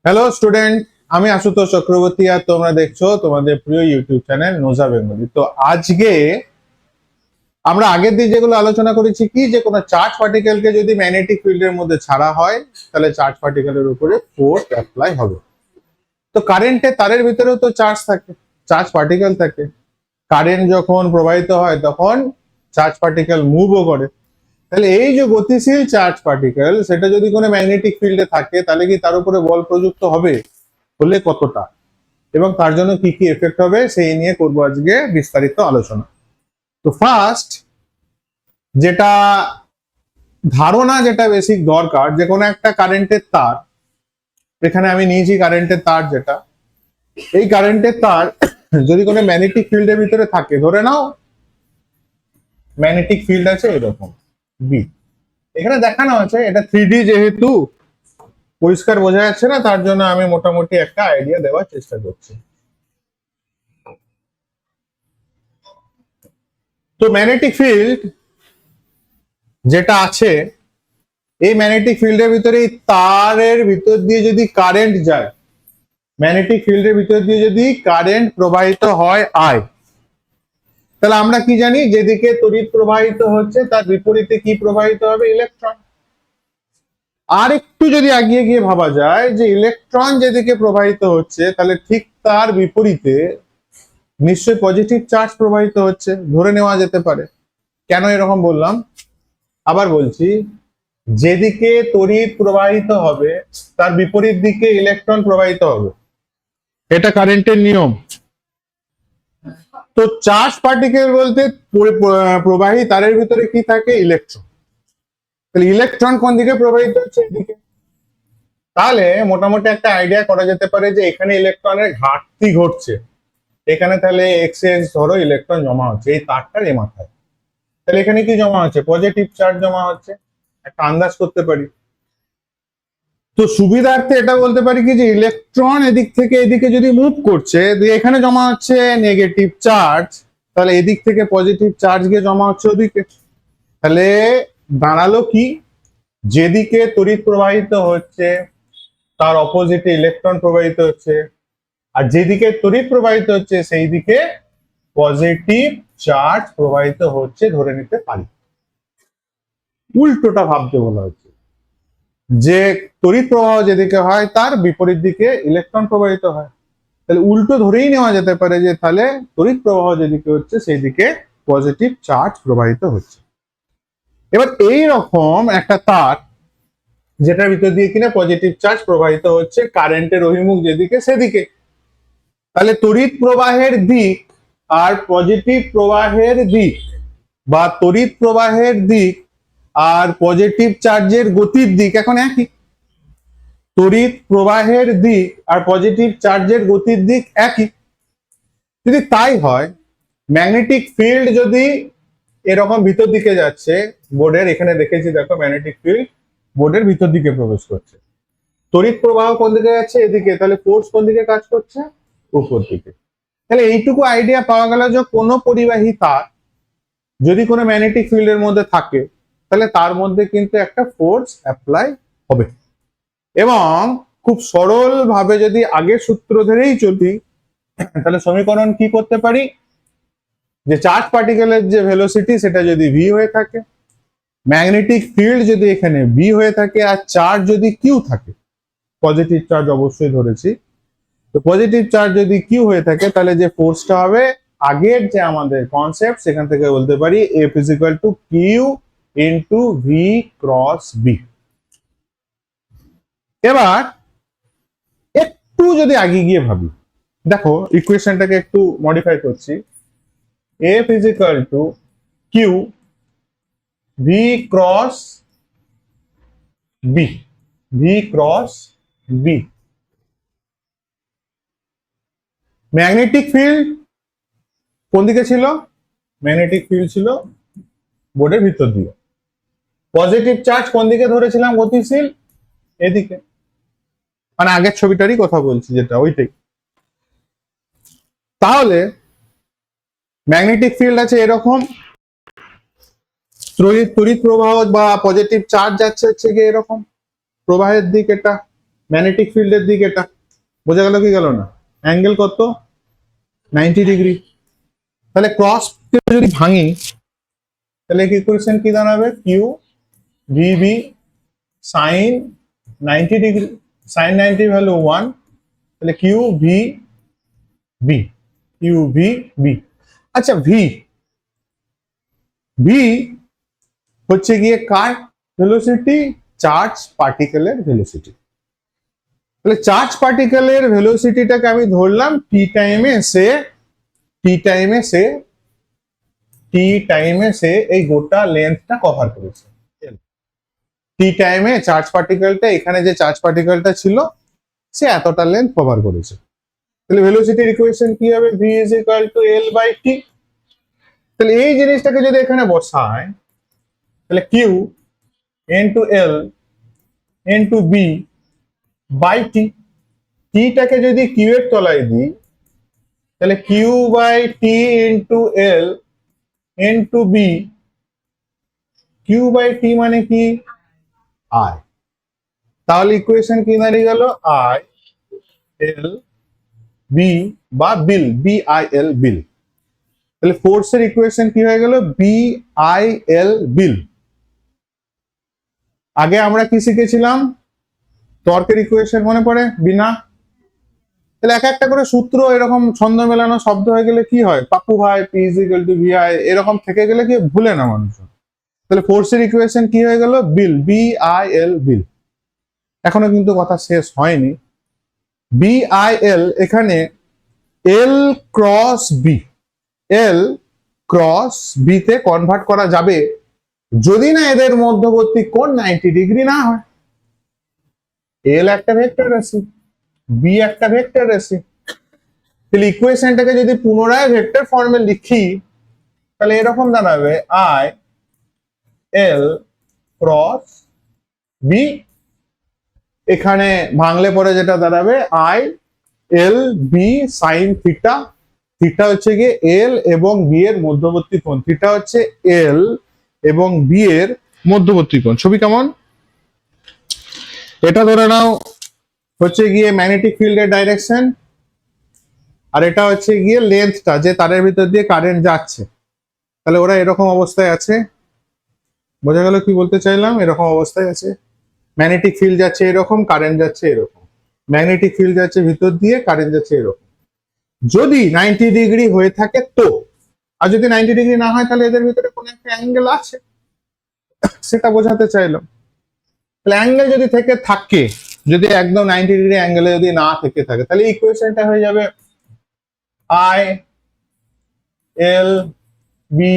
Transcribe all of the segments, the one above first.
Hello student, আমি আশুতোষ চক্রবর্তী আর তোমরা দেখছো তোমাদের প্রিয় ইউটিউব চ্যানেল নোজা বেঙ্গলি। তো আজকে আমরা আগের দিন যেগুলো আলোচনা করেছি কি যে কোনো চার্জ পার্টিকেলকে যদি ম্যাগনেটিক ফিল্ডের মধ্যে ছাড়া হয় তাহলে চার্জ পার্টিকেলের উপরে ফোর্স অ্যাপ্লাই হবে। তো কারেন্টে তারের ভিতরেও তো চার্জ থাকে, চার্জ পার্টিকেল থাকে। কারেন্ট যখন প্রবাহিত হয় তখন চার্জ পার্টিকেল মুভও করে। তাহলে এই যে গতিশীল চার্জ পার্টিকেল সেটা যদি কোনো ম্যাগনেটিক ফিল্ডে থাকে তাহলে কি তার উপরে বল প্রযুক্ত হবে, হলে কতটা, এবং তার জন্য কি কি এফেক্ট হবে সেই নিয়ে করবো আজকে বিস্তারিত আলোচনা। তো ফার্স্ট যেটা ধারণা, যেটা বেসিক দরকার, যে কোনো একটা কারেন্টের তার, এখানে আমি নিয়েছি কারেন্টের তার, যেটা এই কারেন্টের তার যদি কোনো ম্যাগনেটিক ফিল্ডের ভিতরে থাকে, ধরে নাও ম্যাগনেটিক ফিল্ড আছে এরকম বি, এখানে দেখানো আছে, এটা 3D যেহেতু পরিষ্কার বোঝা যাচ্ছে না তার জন্য আমি মোটামুটি একটা আইডিয়া দেওয়ার চেষ্টা করছি। তো ম্যাগনেটিক ফিল্ড যেটা আছে, এই ম্যাগনেটিক ফিল্ডের ভিতরে তারের ভিতর দিয়ে যদি কারেন্ট যায়, ম্যাগনেটিক ফিল্ডের ভিতর দিয়ে যদি কারেন্ট প্রবাহিত হয় আই, তাহলে আমরা কি জানি যেদিকে তড়িৎ প্রবাহিত হচ্ছে তার বিপরীতে কি প্রবাহিত হবে, ইলেকট্রন। আর একটু যদি এগিয়ে গিয়ে ভাবা যায় যে ইলেকট্রন যেদিকে প্রবাহিত হচ্ছে তাহলে ঠিক তার বিপরীতে নিশ্চয়ই পজিটিভ চার্জ প্রবাহিত হচ্ছে, ধরে নেওয়া যেতে পারে। কেন এরকম বললাম আবার বলছি, যেদিকে তড়িৎ প্রবাহিত হবে তার বিপরীত দিকে ইলেকট্রন প্রবাহিত হবে, এটা কারেন্টের নিয়ম। তো চার্জ পার্টিকেল বলতে প্রবাহী তারের ভিতরে কি থাকে, ইলেকট্রন। তাহলে ইলেকট্রন কোন দিকে প্রবাহিত হচ্ছে, এদিকে। তাহলে মোটামুটি একটা আইডিয়া করা যেতে পারে যে এখানে ইলেকট্রনের ঘাটতি ঘটছে, এখানে তাহলে এক্স ধরো ইলেকট্রন জমা হচ্ছে এই তারটার এ মাথায়, তাহলে এখানে কি জমা হচ্ছে, পজিটিভ চার্জ জমা হচ্ছে, একটা আন্দাজ করতে পারি। তো সুবিধার্থে এটা বলতে পারি কি যে ইলেকট্রন এদিক থেকে এদিকে যদি মুভ করছে, এখানে জমা হচ্ছে নেগেটিভ চার্জ, তাহলে এদিক থেকে পজিটিভ চার্জ গিয়ে জমা হচ্ছে ওদিকে। তাহলে দাঁড়ালো কি, যেদিকে তড়িৎ প্রবাহিত হচ্ছে তার অপোজিটে ইলেকট্রন প্রবাহিত হচ্ছে, আর যেদিকে তড়িৎ প্রবাহিত হচ্ছে সেই দিকে পজিটিভ চার্জ প্রবাহিত হচ্ছে ধরে নিতে পারি। উল্টোটা ভাবতে বলা হচ্ছে যে তড়িৎ প্রবাহ যেদিকে হয় তার বিপরীত দিকে ইলেকট্রন প্রবাহিত হয়, তাহলে উল্টো ধরেই নেওয়া যেতে পারে যে তাহলে তড়িৎ প্রবাহ যেদিকে হচ্ছে সেই দিকে পজিটিভ চার্জ প্রবাহিত হচ্ছে। এবার এই রকম একটা তার যেটার ভিতর দিয়ে কিনা পজিটিভ চার্জ প্রবাহিত হচ্ছে, কারেন্টের অভিমুখ যেদিকে সেদিকে, তাহলে তড়িৎ প্রবাহের দিক আর পজিটিভ প্রবাহের দিক বা তড়িৎ প্রবাহের দিক আর পজিটিভ চার্জের গতির দিক এখন একই। তড়িৎ প্রবাহের দিক আর পজিটিভ চার্জের গতির দিক একই। যদি তাই হয়, ম্যাগনেটিক ফিল্ড যদি এরকম ভিতর দিকে যাচ্ছে, বোর্ডের এখানে দেখেছি দেখো ম্যাগনেটিক ফিল্ড বোর্ডের ভিতর দিকে প্রবেশ করছে, তড়িৎ প্রবাহ কোন দিকে যাচ্ছে, এদিকে, তাহলে ফোর্স কোন দিকে কাজ করছে, উপর দিকে। তাহলে এইটুকু আইডিয়া পাওয়া গেল যে কোনো পরিবাহী তার যদি কোনো ম্যাগনেটিক ফিল্ডের মধ্যে থাকে তাহলে তার মধ্যে কিন্তু একটা ফোর্স অ্যাপ্লাই হবে। এবং খুব সরল ভাবে যদি আগের সূত্র ধরেই চলি তাহলে সমীকরণ কি করতে পারি, যে চার্জ পার্টিকেলের যে ভেলোসিটি সেটা যদি ভি হয়ে থাকে, ম্যাগনেটিক ফিল্ড যদি এখানে বি হয়ে থাকে, আর চার্জ যদি কিউ থাকে, পজিটিভ চার্জ অবশ্যই ধরেছি, তো পজিটিভ চার্জ যদি কিউ হয়ে থাকে তাহলে যে ফোর্সটা হবে আগের যে আমাদের কনসেপ্ট সেখান থেকে বলতে পারি F is equal to Q into V cross B. এবার একটু যদি আগে গিয়ে ভাবি, দেখো ইকুয়েশনটাকে একটু মডিফাই করছি, F is equal to Q V cross B, V cross B. Magnetic field কোন দিকে ছিল, ম্যাগনেটিক ফিল্ড ছিল বোর্ডের ভিতর দিয়ে, পজিটিভ চার্জ কোন দিকে ধরেছিলাম, গতিশীল, এদিকে, মানে আগের ছবিটারই কথা বলছি যেটা ওইটাই। তাহলে ম্যাগনেটিক ফিল্ড আছে এরকম, তড়িৎ প্রবাহ বা পজিটিভ চার্জ যাচ্ছে হচ্ছে গিয়ে এরকম, প্রবাহের দিক এটা, ম্যাগনেটিক ফিল্ডের দিক এটা, বোঝা গেল কি গেল না? অ্যাঙ্গেল কত? 90 ডিগ্রি। তাহলে ক্রস যদি ভাঙি তাহলে ইকুয়েশন কি দাঁড়াবে? Q VB sine 90 degree, sine 90 value 1, তাহলে Q V B, Q V B. আচ্ছা ভি, ভি হচ্ছে গিয়ে কার ভেলোসিটি? চার্জ পার্টিকেলের ভেলোসিটি। তাহলে চার্জ পার্টিকেলের ভেলোসিটিটাকে আমি ধরলাম টি টাইমে সে, টি টাইমে সে, টি টাইমে সে এই গোটা লেন্থটা কভার করেছে। টি টাইমে চার্জ পার্টিকেলটা, এখানে যে চার্জ পার্টিকেলটা ছিল সে এতটা লেন্থ কভার করেছে। তাহলে ভেলোসিটির ইকুয়েশন কি হবে? V is equal to L by T. তাহলে এই জিনিসটাকে যদি এখানে বসায় তাহলে Q into L into B by T, টিটাকে যদি কিউ এর তলায় দিই তাহলে Q by T into L into B, Q by T মানে কি? আই। তাহলে ইকুয়েশন কি দাঁড়িয়ে গেল? আই এল বি বা বিল, বি আই এল বিল। তাহলে ফোর্সের ইকুয়েশন কি হয়ে গেল? বি আই এল বিল। আগে আমরা কি শিখেছিলাম? টর্কের ইকুয়েশন মনে পড়ে? বিনা। তাহলে এক একটা করে সূত্র এরকম ছন্দ মেলানো শব্দ হয়ে গেলে কি হয়? পাপ্পু ভাই P is equal two V I এরকম থেকে গেলে কি ভুলে না মানুষ। তাহলে ফোর্সের ইকুয়েশন কি হয়ে গেল? বিল, বি আই এল বিল। এখনো কিন্তু কথা শেষ হয়নি। বি আই এল, এখানে এল cross B, L cross B তে কনভার্ট করা যাবে যদি না এদের মধ্যবর্তী কোণ 90 ডিগ্রি না হয়। এল একটা ভেক্টর রাশি, বি একটা ভেক্টর রাশি। তাহলে ইকুয়েশনটাকে যদি পুনরায় ভেক্টর ফর্মে লিখি তাহলে এরকম দাঁড়াবে আই এল ক্রস বি, এখানে ভাঙলে পরে যেটা দাঁড়াবে I L B sine theta, theta হচ্ছে গিয়ে এল এবং বি এর মধ্যবর্তী কোণ, থিটা হচ্ছে এল এবং বি এর মধ্যবর্তী কোণ। ছবি কেমন? এটা ধরে নাও হচ্ছে গিয়ে ম্যাগনেটিক ফিল্ডের ডাইরেকশন, আর এটা হচ্ছে গিয়ে লেন্থটা যে তারের ভিতর দিয়ে কারেন্ট যাচ্ছে। তাহলে ওরা এরকম অবস্থায় আছে, বোঝা গেল কি বলতে চাইলাম? এরকম অবস্থায় আছে, ম্যাগনেটিক ফিল্ড যাচ্ছে এরকম, কারেন্ট যাচ্ছে এরকম, ম্যাগনেটিক ফিল্ড যাচ্ছে ভিতর দিয়ে, কারেন্ট যাচ্ছে এরকম। যদি 90 ডিগ্রি হয়ে থাকে তো, আর যদি 90 ডিগ্রি না হয় তাহলে এদের ভিতরে কোনো একটা অ্যাঙ্গেল আছে, সেটা বোঝাতে চাইলাম। তাহলে অ্যাঙ্গেল যদি থেকে থাকে, যদি একদম 90 ডিগ্রি অ্যাঙ্গেলে যদি না থেকে থাকে তাহলে ইকুয়েশনটা হয়ে যাবে আই এল বি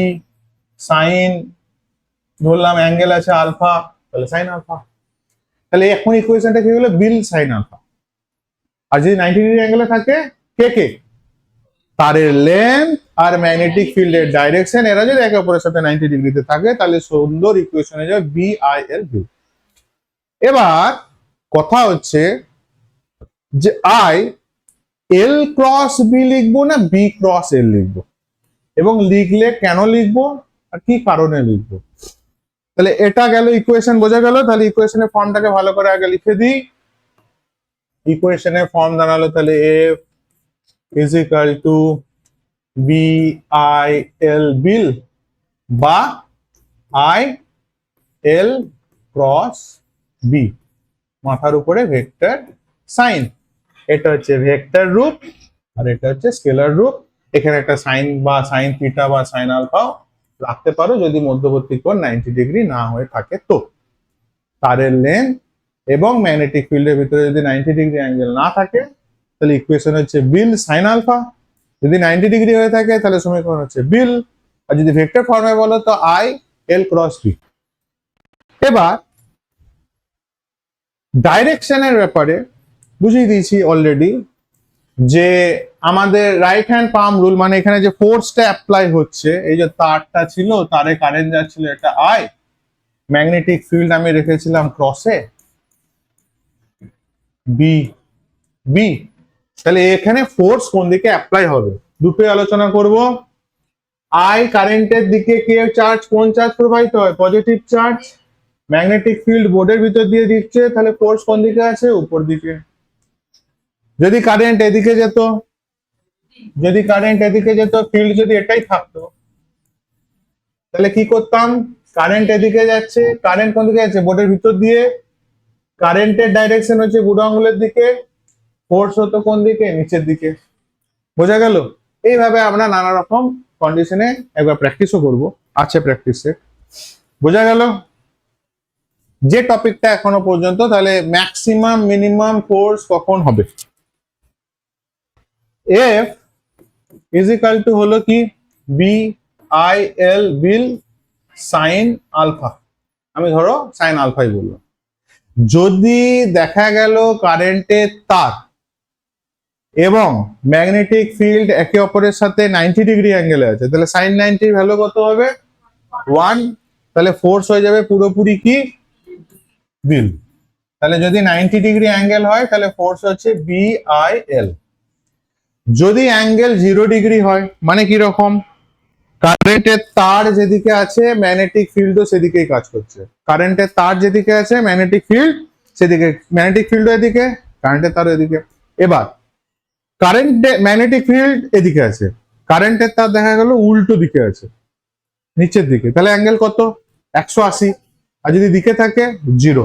সাইন, ধরলাম অ্যাঙ্গেল আছে আলফা, তাহলে সাইন আলফা। তাহলে এখন ইকুয়েশনটা কি হলো? বিল সাইন আলফা। আর যদি 90 ডিগ্রি অ্যাঙ্গেলে থাকে, কে কে? তারের লেন্থ আর ম্যাগনেটিক ফিল্ডের ডাইরেকশন, এরা যদি একে অপরের সাথে 90 ডিগ্রিতে থাকে তাহলে সুন্দর ইকুয়েশন হয়ে যাবে বি আই এল বি। এবার কথা হচ্ছে যে আই এল ক্রস বি লিখবো না বি ক্রস এল লিখবো, এবং লিখলে কেন লিখবো আর কি কারণে লিখবো। তাহলে এটা গেল ইকুয়েশন, বোঝা গেল? তাহলে ইকুয়েশনের ফর্মটাকে ভালো করে আগে লিখে দিই। ইকুয়েশনের ফর্ম দাঁড়ালো তাহলে F is equal to B I L বিল বা আই এল ক্রস বি, মাথার উপরে ভেক্টর সাইন। এটা হচ্ছে ভেক্টর রূপ আর এটা হচ্ছে স্কেলার রূপ। এখানে একটা সাইন বা সাইন থিটা বা সাইন আলফাও রাখতে পারো যদি মধ্যবর্তী কোণ 90 ডিগ্রি না হয়ে থাকে তো। তারের লেন্থ এবং ম্যাগনেটিক ফিল্ডের ভিতরে যদি 90 ডিগ্রি অ্যাঙ্গেল না থাকে তাহলে ইকুয়েশন হচ্ছে বিল সাইন আলফা, যদি 90 ডিগ্রি হয়ে থাকে তাহলে সমীকরণ হচ্ছে বিল, আর যদি ভেক্টর ফর্মে বলো তো আই এল ক্রস বি। এবার ডাইরেকশনের ব্যাপারে বুঝিয়ে দিয়েছি অলরেডি যে আমাদের রাইট হ্যান্ড পাম রুল, মানে এখানে যে ফোর্সটা অ্যাপ্লাই হচ্ছে, এই যে তারটা ছিল, তারে কারেন্ট যাচ্ছিল, এটা আই, ম্যাগনেটিক ফিল্ড আমি রেখেছিলাম ক্রসে বি বি। তাহলে এখানে ফোর্স কোন দিকে অ্যাপ্লাই হবে দুটোই আলোচনা করব। আই কারেন্টের দিকে কে চার্জ, কোন চার্জ প্রবাহিত হয়? Positive charge. ম্যাগনেটিক ফিল্ড বোর্ডের ভিতর দিয়ে দিচ্ছে, তাহলে ফোর্স কোন দিকে আছে? উপর দিকে। যদি কারেন্ট এদিকে যেত, যদি কারেন্ট এদিকে যেত, ফিল্ড যদি এটাই থাকতো, তাহলে কি করতাম? কারেন্ট এদিকে যাচ্ছে, কারেন্ট কোন দিকে যাচ্ছে? বোর্ডের ভিতর দিয়ে। কারেন্টের ডাইরেকশন হচ্ছে বুড়ো আঙুলের দিকে, ফোর্স হতো কোন দিকে? নিচের দিকে। বোঝা গেল? এইভাবে আমরা নানা রকম কন্ডিশনে একবার প্র্যাকটিসও করব, আছে প্র্যাকটিসে। বোঝা গেল যে টপিকটা এখনো পর্যন্ত? তাহলে ম্যাক্সিমাম মিনিমাম ফোর্স কখন হবে? এফ ইজ ইকাল টু হলো কি? বি আই এল বিল সাইন আলফা। আমি ধরো সাইন আলফাই বললাম। যদি দেখা গেল কারেন্টের তার এবং ম্যাগনেটিক ফিল্ড একে অপরের সাথে 90 ডিগ্রি অ্যাঙ্গেলে আছে, তাহলে সাইন 90 ভ্যালু কত হবে? 1। তাহলে ফোর্স হয়ে যাবে পুরোপুরি কি? বিল। তাহলে যদি 90 ডিগ্রি অ্যাঙ্গেল হয় তাহলে ফোর্স হচ্ছে বি আই এল। যদি অ্যাঙ্গেল 0 ডিগ্রি হয়, মানে কি রকম? কারেন্টের তার যেদিকে আছে ম্যাগনেটিক ফিল্ডও সেদিকেই কাজ করছে। কারেন্টের তার যেদিকে আছে ম্যাগনেটিক ফিল্ড সেদিকে, ম্যাগনেটিক ফিল্ড এদিকে, কারেন্টের তার এদিকে। এবার কারেন্ট ম্যাগনেটিক ফিল্ড এদিকে আছে, কারেন্টের তার দেখা গেল উল্টো দিকে আছে, নিচের দিকে, তাহলে অ্যাঙ্গেল কত? 180। আর যদি দিকে থাকে 0।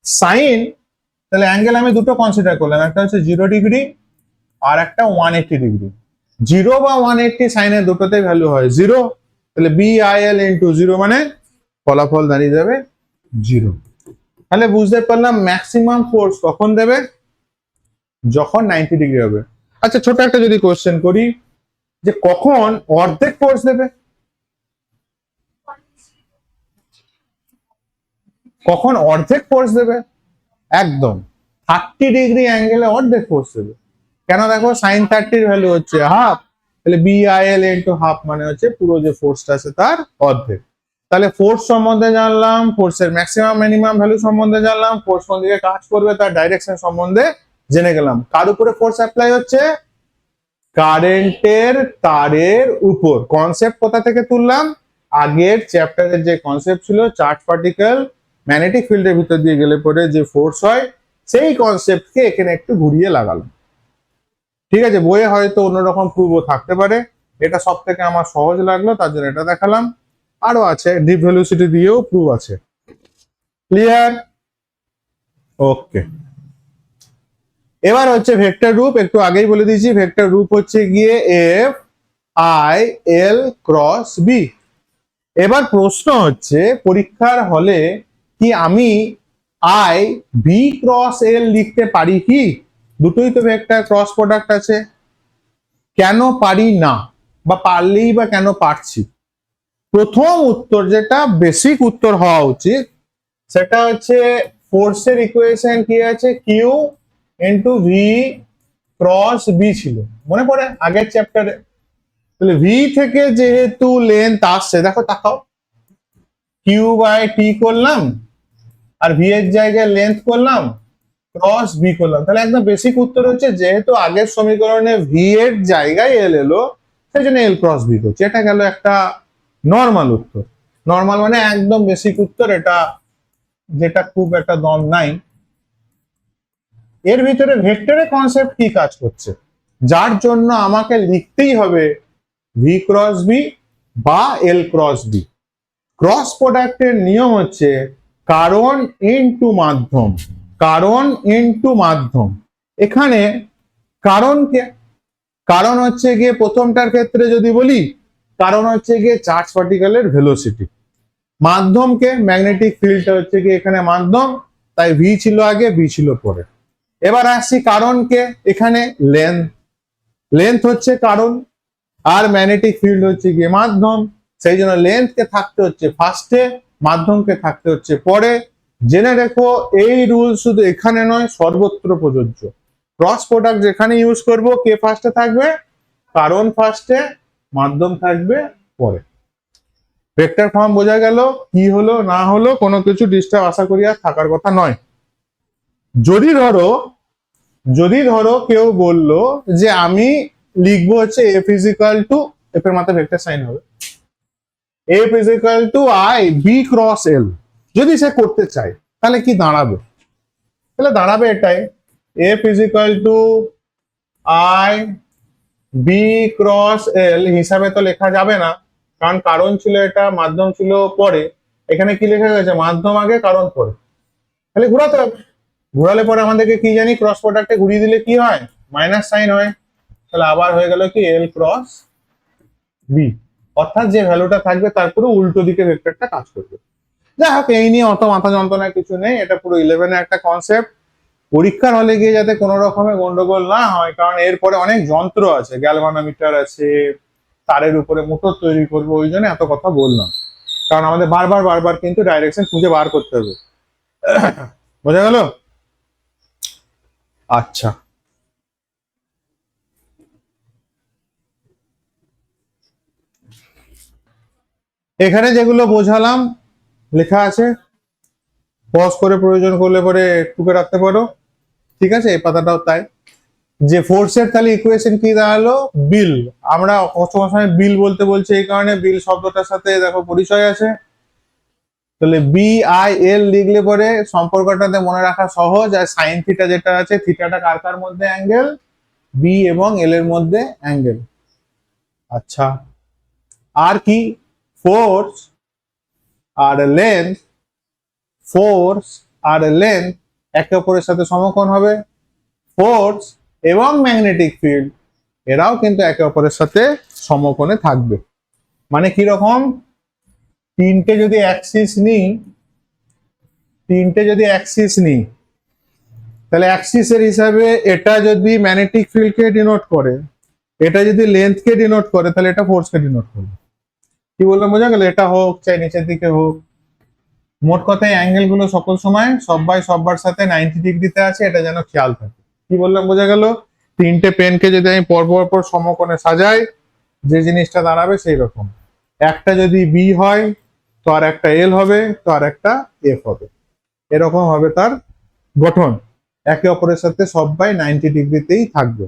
সাইন, তাহলে অ্যাঙ্গেল আমি দুটো কনসিডার করলাম, একটা হচ্ছে 0 ডিগ্রি আর একটা 180 ডিগ্রি। 0 বা 180 সাইনের দুটোতেই ভ্যালু হয় 0, তাহলে বি আই এল ইন্টু 0 মানে ফলাফল দাঁড়িয়ে যাবে 0। তাহলে বুঝতে পারলাম ম্যাক্সিমাম ফোর্স কখন দেবে? যখন 90 ডিগ্রি হবে। আচ্ছা, ছোট একটা যদি কোশ্চেন করি, যে কখন অর্ধেক ফোর্স দেবে? কখন অর্ধেক ফোর্স দেবে? একদম 30 ডিগ্রি অ্যাঙ্গেলে অর্ধেক ফোর্স দেবে। কেন? দেখো সাইন 30 ভ্যালু হচ্ছে হাফ, তাহলে B I L into half মানে হচ্ছে পুরো যে ফোর্সটা আছে তার অর্ধেক। তাহলে ফোর্স সম্বন্ধে জানলাম, ফোর্সের ম্যাক্সিমাম মিনিমাম ভ্যালু সম্বন্ধে জানলাম, ফোর্স কোন দিকে কাজ করবে তার ডাইরেকশন সম্বন্ধে জেনে গেলাম। কার উপরে ফোর্স অ্যাপ্লাই হচ্ছে? কারেন্টের তারের উপর। কনসেপ্ট কোথা থেকে তুললাম? আগের চ্যাপ্টারের যে কনসেপ্ট ছিল, চার্জ পার্টিকেল ম্যাগনেটিক ফিল্ডের ভিতর দিয়ে গেলে পরে যে ফোর্স হয়, সেই কনসেপ্টকে এখানে একটু ঘুরিয়ে লাগালাম। ঠিক আছে, বইয়ে হয়তো অন্যরকম প্রুফও থাকতে পারে, এটা সব থেকে আমার সহজ লাগলো তার জন্য এটা দেখালাম। আরো আছে, ডিপ ভেলোসিটি দিয়েও প্রুফ আছে। ক্লিয়ার? ওকে। এবার হচ্ছে ভেক্টর রূপ, একটু আগেই বলে দিয়েছি, ভেক্টর রূপ হচ্ছে গিয়ে F I L cross B. এবার প্রশ্ন হচ্ছে পরীক্ষার হলে কি আমি আই বি ক্রস এল লিখতে পারি কি? দুটোই তো ভেক্টর ক্রস প্রোডাক্ট আছে, কেন পারি না? বা পারলেই বা কেন পারছি? প্রথম উত্তর, যেটা বেসিক উত্তর হওয়া উচিত, সেটা হচ্ছে ফোর্সের ইকুয়েশন কি আছে? Q into V cross B ছিল, মনে পড়ে আগের চ্যাপ্টারে? তাহলে ভি থেকে যেহেতু লেন্থ আসছে, দেখো তাকাও, কিউ বাই টি করলাম আর ভি এর জায়গায় লেন্থ করলাম, ক্রস বি করলাম, তাহলে একদম বেসিক উত্তর হচ্ছে যেহেতু আগের সমীকরণে ভি এর জায়গায় এল এলো, সেই জন্য এল ক্রস বি করছে। এটা গেল একটা নর্মাল উত্তর। নর্মাল মানে একদম বেসিক উত্তর, এটা যেটা খুব একটা দম নাই। এর ভিতরে ভেক্টরের কনসেপ্ট কি কাজ করছে, যার জন্য আমাকে লিখতেই হবে ভি ক্রস বি বা এল ক্রস বি। ক্রস প্রোডাক্টের নিয়ম হচ্ছে কারণ ইনটু মাধ্যম, কারণ ইনটু মাধ্যম। এখানে কারণকে, কারণ হচ্ছে গিয়ে প্রথমটার ক্ষেত্রে যদি বলি, কারণ হচ্ছে গিয়ে চার্জ পার্টিকেলের ভেলোসিটি। মাধ্যমকে, ম্যাগনেটিক ফিল্ডটা হচ্ছে গিয়ে এখানে মাধ্যম, তাই ভি ছিল আগে, বি ছিল পরে। এবার আসছি কারণকে, এখানে লেন্থ, লেন্থ হচ্ছে কারণ আর ম্যাগনেটিক ফিল্ড হচ্ছে গিয়ে মাধ্যম, সেই জন্য লেন্থকে থাকতে হচ্ছে ফার্স্টে, মাধ্যমকে থাকতে হচ্ছে পরে। জেনে রেখো এই রুল শুধু এখানে নয়, সর্বত্র প্রযোজ্য। ক্রস প্রোডাক্ট যেখানে ইউজ করব, কে ফার্স্টে থাকবে? কারণ ফার্স্টে, মাধ্যম থাকবে পরে। ভেক্টর ফর্ম বোঝা গেল? কি হলো না হলো কোনো কিছু ডিস্টার্ব আশা করি আর থাকার কথা নয়। যদি ধরো, যদি ধরো কেউ বলল যে আমি লিখবো হচ্ছে এফ ইজিক্যাল টু, এফ এর মাথায় ভেক্টর সাইন হবে, F is equal to I B cross L. যদি সে করতে চায় তাহলে কি দাঁড়াবে? তাহলে দাঁড়াবে এটাই, F is equal to I B cross L হিসাবে তো লেখা যাবে না, কারণ ছিল এটা, মাধ্যম ছিল পরে, এখানে কি লেখা গেছে মাধ্যম আগে কারণ পরে, তাহলে ঘোরাতে হবে। ঘোরালে পরে আমাদেরকে কি জানি ক্রস প্রোডাক্টে ঘুরিয়ে দিলে কি হয়, মাইনাস সাইন হয়। তাহলে আবার হয়ে গেল কি এল ক্রস বি, অর্থাৎ যে ভ্যালুটা থাকবে তার পুরো উল্টো দিকে ভেক্টরটা কাজ করবে। যাই হোক, এই নিয়ে অত মাথা যন্ত্রণার কিছু নেই, এটা পুরো 11 একটা কনসেপ্ট। পরীক্ষার হলে গিয়ে যাতে কোনো রকমের গন্ডগোল না হয়, কারণ এরপরে অনেক যন্ত্র আছে, গ্যালভানোমিটার আছে, তারের উপরে মোটর তৈরি করবো, ওই জন্য এত কথা বললাম, কারণ আমাদের বারবার বারবার কিন্তু ডাইরেকশন খুঁজে বার করতে হবে। বোঝা গেল? আচ্ছা, এখানে যেগুলো বোঝালাম লেখা আছে, পজ করে প্রয়োজন করলে পরে টুকে রাখতে পারো। ঠিক আছে, এই পাতাটাও তাই। যে ফোর্সের তাহলে ইকুয়েশন কি দাঁড়ালো, বিল। আমরা সময় বিল বলতে বলছি এই কারণে, বিল শব্দটার সাথে দেখো পরিচয় আছে। তাহলে বি আই এল লিখলে পরে সম্পর্কটাতে মনে রাখা সহজ। আর সাইন থিটা যেটা আছে, থিটাটা কার কার মধ্যে অ্যাঙ্গেল, বি এবং এল এর মধ্যে অ্যাঙ্গেল। আচ্ছা, আর কি, ফোর্স আর লেন্থ, ফোর্স আর লেন্থ একে অপরের সাথে সমকোণ হবে। ফোর্স এবং ম্যাগনেটিক ফিল্ড এরাও কিন্তু একে অপরের সাথে সমকোণে থাকবে। মানে কি রকম, তিনটে যদি অ্যাক্সিস নিই, তাহলে অ্যাক্সিসের হিসাবে এটা যদি ম্যাগনেটিক ফিল্ডকে ডিনোট করে, এটা যদি লেন্থকে ডিনোট করে, তাহলে এটা ফোর্সকে ডিনোট করবে। কি বললাম বোঝা গেল? এটা হোক চাই নিচের দিকে হোক, মোট কথায় অ্যাঙ্গেল গুলো সকল সময় সব্বার সাথে 90 ডিগ্রিতে আছে, এটা যেন খেয়াল থাকে। কি বললাম বোঝা গেল? তিনটে পেনকে যদি আমি পর সমকোণে সাজাই, যে জিনিসটা দাঁড়াবে সেই রকম, একটা যদি বি হয় তো আর একটা এল হবে, তো আর একটা এফ হবে, এরকম হবে তার গঠন। একে অপরের সাথে সবাই 90 ডিগ্রিতেই থাকবে।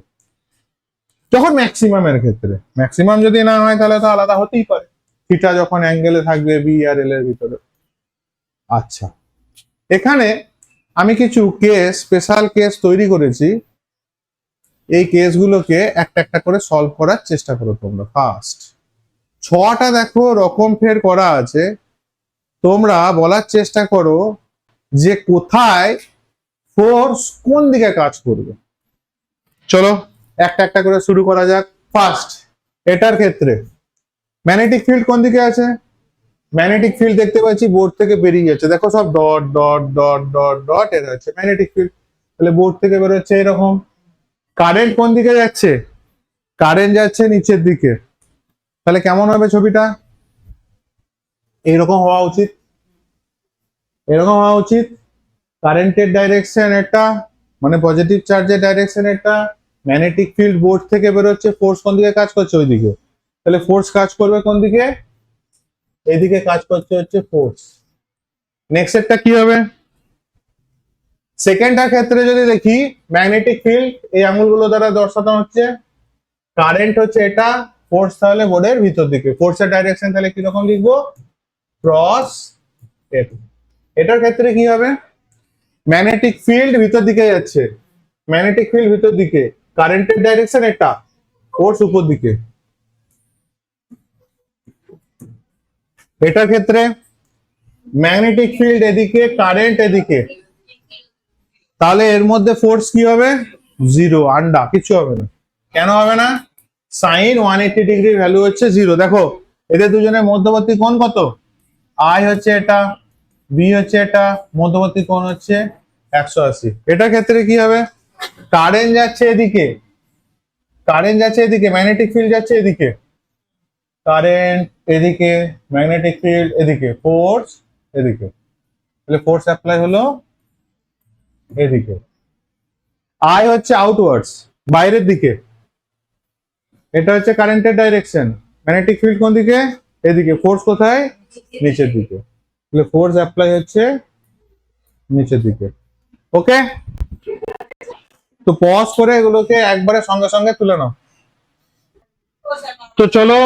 যখন ম্যাক্সিমামের ক্ষেত্রে, ম্যাক্সিমাম যদি না হয় তাহলে তো আলাদা হতেই পারে, থিটা যখন অ্যাঙ্গেলে থাকবে বি আর এল এর ভিতরে। আচ্ছা, এখানে আমি কিছু স্পেশাল কেস তৈরি করেছি, এই কেসগুলোকে একটা একটা করে সলভ করার চেষ্টা করো তোমরা। ফার্স্ট 6টা দেখো রকম ফের করা আছে, তোমরা বলার চেষ্টা করো যে কোথায় ফোর্স কোন দিকে কাজ করবে। চলো একটা একটা করে শুরু করা যাক। ফার্স্ট, এটার ক্ষেত্রে ম্যাগনেটিক ফিল্ড কোন দিকে আছে, ম্যাগনেটিক ফিল্ড দেখতে পাচ্ছি বোর্ড থেকে বেরিয়ে যাচ্ছে, দেখো সব dot dot dot dot dot এর আছে ম্যাগনেটিক ফিল্ড, তাহলে বোর্ড থেকে বেরোচ্ছে এরকম। কারেন্ট কোন দিকে যাচ্ছে, কারেন্ট যাচ্ছে নিচের দিকে, তাহলে কেমন হবে ছবিটা, এইরকম হওয়া উচিত, এরকম হওয়া উচিত। কারেন্টের ডাইরেকশন এটা, মানে পজিটিভ চার্জের ডাইরেকশন এটা, ম্যাগনেটিক ফিল্ড বোর্ড থেকে বেরোচ্ছে, ফোর্স কোন দিকে কাজ করছে, ওই দিকে, তাহলে ফোর্স কাজ করবে কোন দিকে, এদিকে কাজ করছে হচ্ছে ফোর্স। নেক্সট একটা কি হবে, সেকেন্ডটার ক্ষেত্রে যদি দেখি, ম্যাগনেটিক ফিল্ড এই আঙুলগুলো দ্বারা দর্শানো হচ্ছে, কারেন্ট হচ্ছে এটা, ফোর্স তাহলে বোর্ডের ভিতর দিকে, ফোর্সের ডাইরেকশন তাহলে কিরকম লিখবো, ক্রস এফ। এটার ক্ষেত্রে কি হবে, ম্যাগনেটিক ফিল্ড ভিতর দিকে যাচ্ছে, ম্যাগনেটিক ফিল্ড ভিতর দিকে, কারেন্টের ডাইরেকশন এটা, ফোর্স উপর দিকে। এটার ক্ষেত্রে ম্যাগনেটিক ফিল্ড এদিকে, কারেন্ট এদিকে, তাহলে এর মধ্যে ফোর্স কি হবে, জিরো, আন্ডা, কিছু হবে না। কেন হবে না, সাইন 180 ডিগ্রি ভ্যালু হচ্ছে জিরো। দেখো এদের দুজনের মধ্যবর্তী কোণ কত, আই হচ্ছে এটা, বি হচ্ছে এটা, মধ্যবর্তী কোণ হচ্ছে 180। এটার ক্ষেত্রে কি হবে, কারেন্ট যাচ্ছে এদিকে, কারেন্ট যাচ্ছে এদিকে, ম্যাগনেটিক ফিল্ড যাচ্ছে এদিকে, কারেন্ট এদিকে, ম্যাগনেটিক ফিল্ড এদিকে, ফোর্স এদিকে, তাহলে ফোর্স অ্যাপ্লাই হলো এদিকে। আই হচ্ছে আউটওয়ার্ডস, বাইরের দিকে, এটা হচ্ছে কারেন্টের ডাইরেকশন, ম্যাগনেটিক ফিল্ড কোন দিকে, এদিকে, ফোর্স কোথায়, নিচের দিকে, তাহলে ফোর্স অ্যাপ্লাই হচ্ছে নিচের দিকে। ওকে, তো পজ করে এগুলোকে একবারে সঙ্গে সঙ্গে তুলে নাও। তো চলো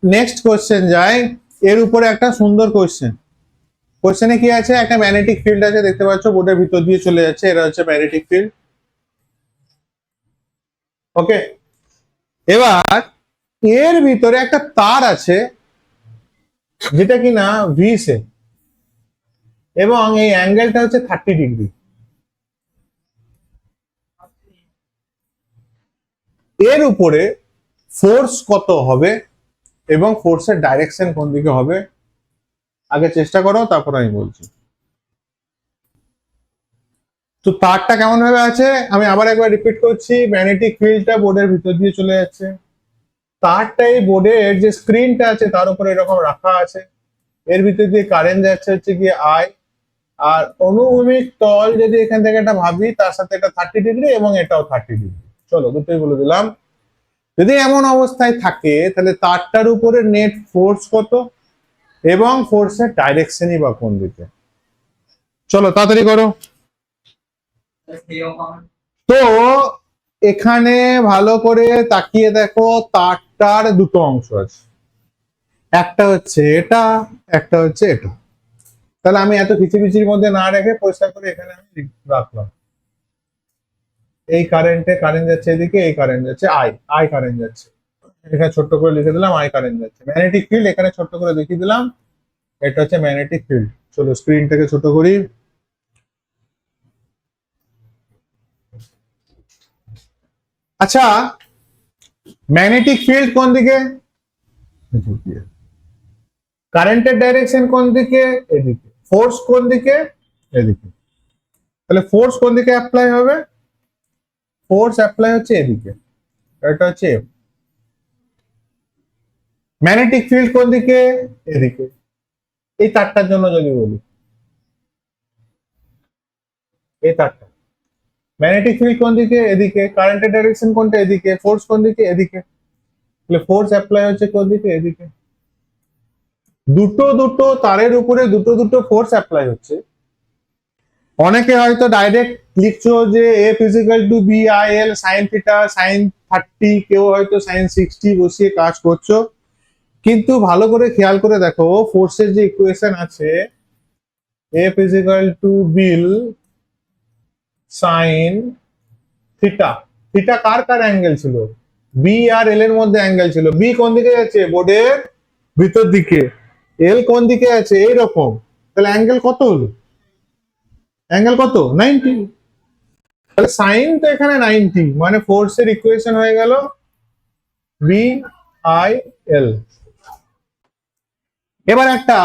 নেক্সট কোশ্চেন যাই, এর উপরে একটা সুন্দর কোশ্চেন, কোশ্চেনে কি আছে, একটা ম্যাগনেটিক ফিল্ড আছে দেখতে পাচ্ছ, বোর্ডের ভিতর দিয়ে চলে যাচ্ছে, এটা হচ্ছে ম্যাগনেটিক ফিল্ড। ওকে, এবার এর ভিতরে একটা তার আছে যেটা কিনা ভি সে, এবং এই অ্যাঙ্গেলটা হচ্ছে 30°। এর উপরে ফোর্স কত হবে এবং ফোর্সের ডাইরেকশন কোন দিকে হবে, আগে চেষ্টা করো তারপর আমি বলছি। তো তারটা কেমন ভাবে আছে আমি আবার একবার রিপিট করছি, ম্যাগনেটিক ফিল্ডটা বোর্ডের ভিতর দিয়ে চলে যাচ্ছে, তারটা এই বোর্ডের যে স্ক্রিনটা আছে তার উপরে এরকম রাখা আছে, এর ভিতর দিয়ে কারেন্ট যাচ্ছে হচ্ছে কি আই, আর অনুভূমিক তল যদি এখান থেকে একটা ভাবি তার সাথে এটা 30° এবং এটাও 30°। চলো দুটোই বলে দিলাম। যদি এমন অবস্থায় থাকে তাহলে তারটার উপরে নেট ফোর্স কত এবং ফোর্সের ডাইরেকশনই বা কোন দিকে। চলো তাড়াতাড়ি করো। তো এখানে ভালো করে তাকিয়ে দেখো, তারটার দুটো অংশ আছে, একটা হচ্ছে এটা, একটা হচ্ছে এটা। তাহলে আমি এত খিচিবিচির মধ্যে না রেখে পরিষ্কার করে এখানে আমি রাখলাম, এই কারেন্ট যাচ্ছে এদিকে, এই কারেন্ট যাচ্ছে আই, আই কারেন্ট যাচ্ছে এখানে ছোট্ট করে লিখে দিলাম, আই কারেন্ট যাচ্ছে। ম্যাগনেটিক ফিল্ড এখানে ছোট্ট করে দেখিয়ে দিলাম, এটা হচ্ছে ম্যাগনেটিক ফিল্ড। চলো স্ক্রিনটাকে ছোট করি। আচ্ছা, ম্যাগনেটিক ফিল্ড কোন দিকে, কারেন্টের ডাইরেকশন কোন দিকে, এদিকে। ফোর্স কোন দিকে, এদিকে। তাহলে ফোর্স কোন দিকে অ্যাপ্লাই হবে, ফোর্স অ্যাপ্লাই হচ্ছে এদিকে, এটা হচ্ছে এফ। ম্যাগনেটিক ফিল্ড কোন দিকে, এদিকে। এই তারটার জন্য যদি বলি, এই তারটা ম্যাগনেটিক ফিল্ড কোন দিকে, এদিকে। কারেন্টের ডাইরেকশন কোনটা, এদিকে। ফোর্স কোন দিকে, এদিকে। তাহলে ফোর্স অ্যাপ্লাই হচ্ছে কোন দিকে, এদিকে। দুটো দুটো তারের উপরে দুটো দুটো ফোর্স অ্যাপ্লাই হচ্ছে। অনেকে হয়তো ডাইরেক্ট লিখছো যে F is equal to B I L sine theta sine 30, কেউ হয়তো সাইন 60 বসিয়ে কাজ করছো, কিন্তু ভালো করে খেয়াল করে দেখো ফোর্সের যে ইকুয়েশন আছে, এফ ইজিক্যাল টু বিল সাইন থিটা, থিটা কার কার অ্যাঙ্গেল ছিল, বি আর এল এর মধ্যে অ্যাঙ্গেল ছিল। বি কোন দিকে যাচ্ছে, বোর্ডের ভিতর দিকে। এল কোন দিকে আছে, এইরকম। তাহলে অ্যাঙ্গেল কত হলো, অ্যাঙ্গেল কত, 90। তাহলে সাইন তো এখানে 90, মানে ফোর্সের ইকুয়েশন হয়ে গেল বি আই এল। এবার একটা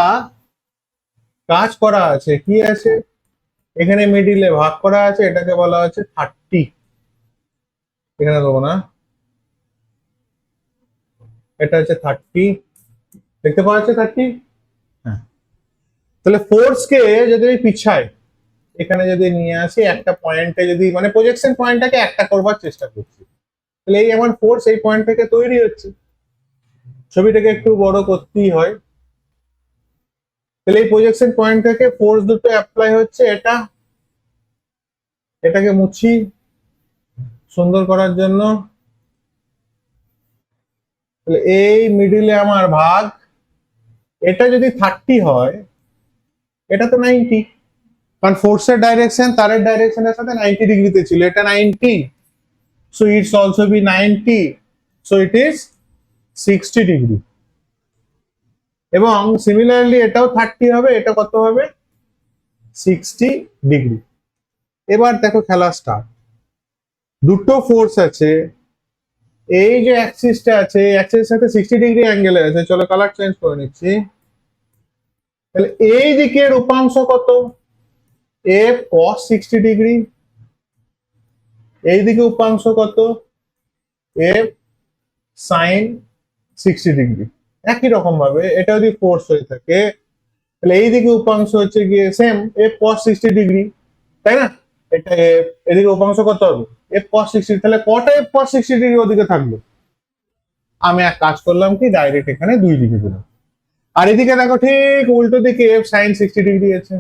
কাজ করা আছে, কি আছে, এখানে মিডিলে ভাগ করা আছে, এটাকে বলা হচ্ছে 30। এখানে দেবো না, এটা হচ্ছে 30, দেখতে পাওয়া যাচ্ছে 30। হ্যাঁ, তাহলে ফোর্সকে যদি আমি পিছাই, এখানে যদি নিয়ে আসি একটা পয়েন্টে, যদি মানে প্রজেকশন পয়েন্টটাকে একটা করবার চেষ্টা করছি, তাহলে এই আমার ফোর্স এই পয়েন্ট থেকে তৈরি হচ্ছে। ছবিটাকে একটু বড় করতেই হয়। তাহলে এই প্রজেকশন পয়েন্ট থেকে ফোর্স দুটো অ্যাপ্লাই হচ্ছে, এটা, এটাকে মুছি সুন্দর করার জন্য। তাহলে এই মিডিলে আমার ভাগ, এটা যদি 30 হয়, এটা তো 90, কারণ ফোর্সের ডাইরেকশন তারের ডাইরেকশনের সাথে 90°তে ছিল, এটা 90, so it's also be 90, so it is 60°। এবং সিমিলারলি এটাও 30 হবে, এটা কত হবে, 60°। এবার দেখো খেলা স্টার্ট। দুটো ফোর্স আছে, এই যে অ্যাক্সিসটা আছে, এই অ্যাক্সিসের সাথে 60° অ্যাঙ্গেলে আছে। চলো কালার চেঞ্জ করে নিচ্ছি। তাহলে এই দিকের উপাংশ কত, এফ cos 60°, এই দিকে উপাংশ কত, এফ sin 60°। একই রকম ভাবে এটা যদি ফোর্স হয়ে থাকে, তাহলে এই দিকে উপাংশ হচ্ছে গিয়ে সেম, এফ cos 60°, তাই না। এটা এফ, এদিকে উপাংশ কত হবে, এফ cos 60, তাহলে কটা এফ cos 60° ওদিকে থাকলো। আমি এক কাজ করলাম কি, ডাইরেক্ট এখানে 2 লিখে দিলাম। আর এদিকে দেখো ঠিক উল্টো দিকে এফ sin 60° আছে।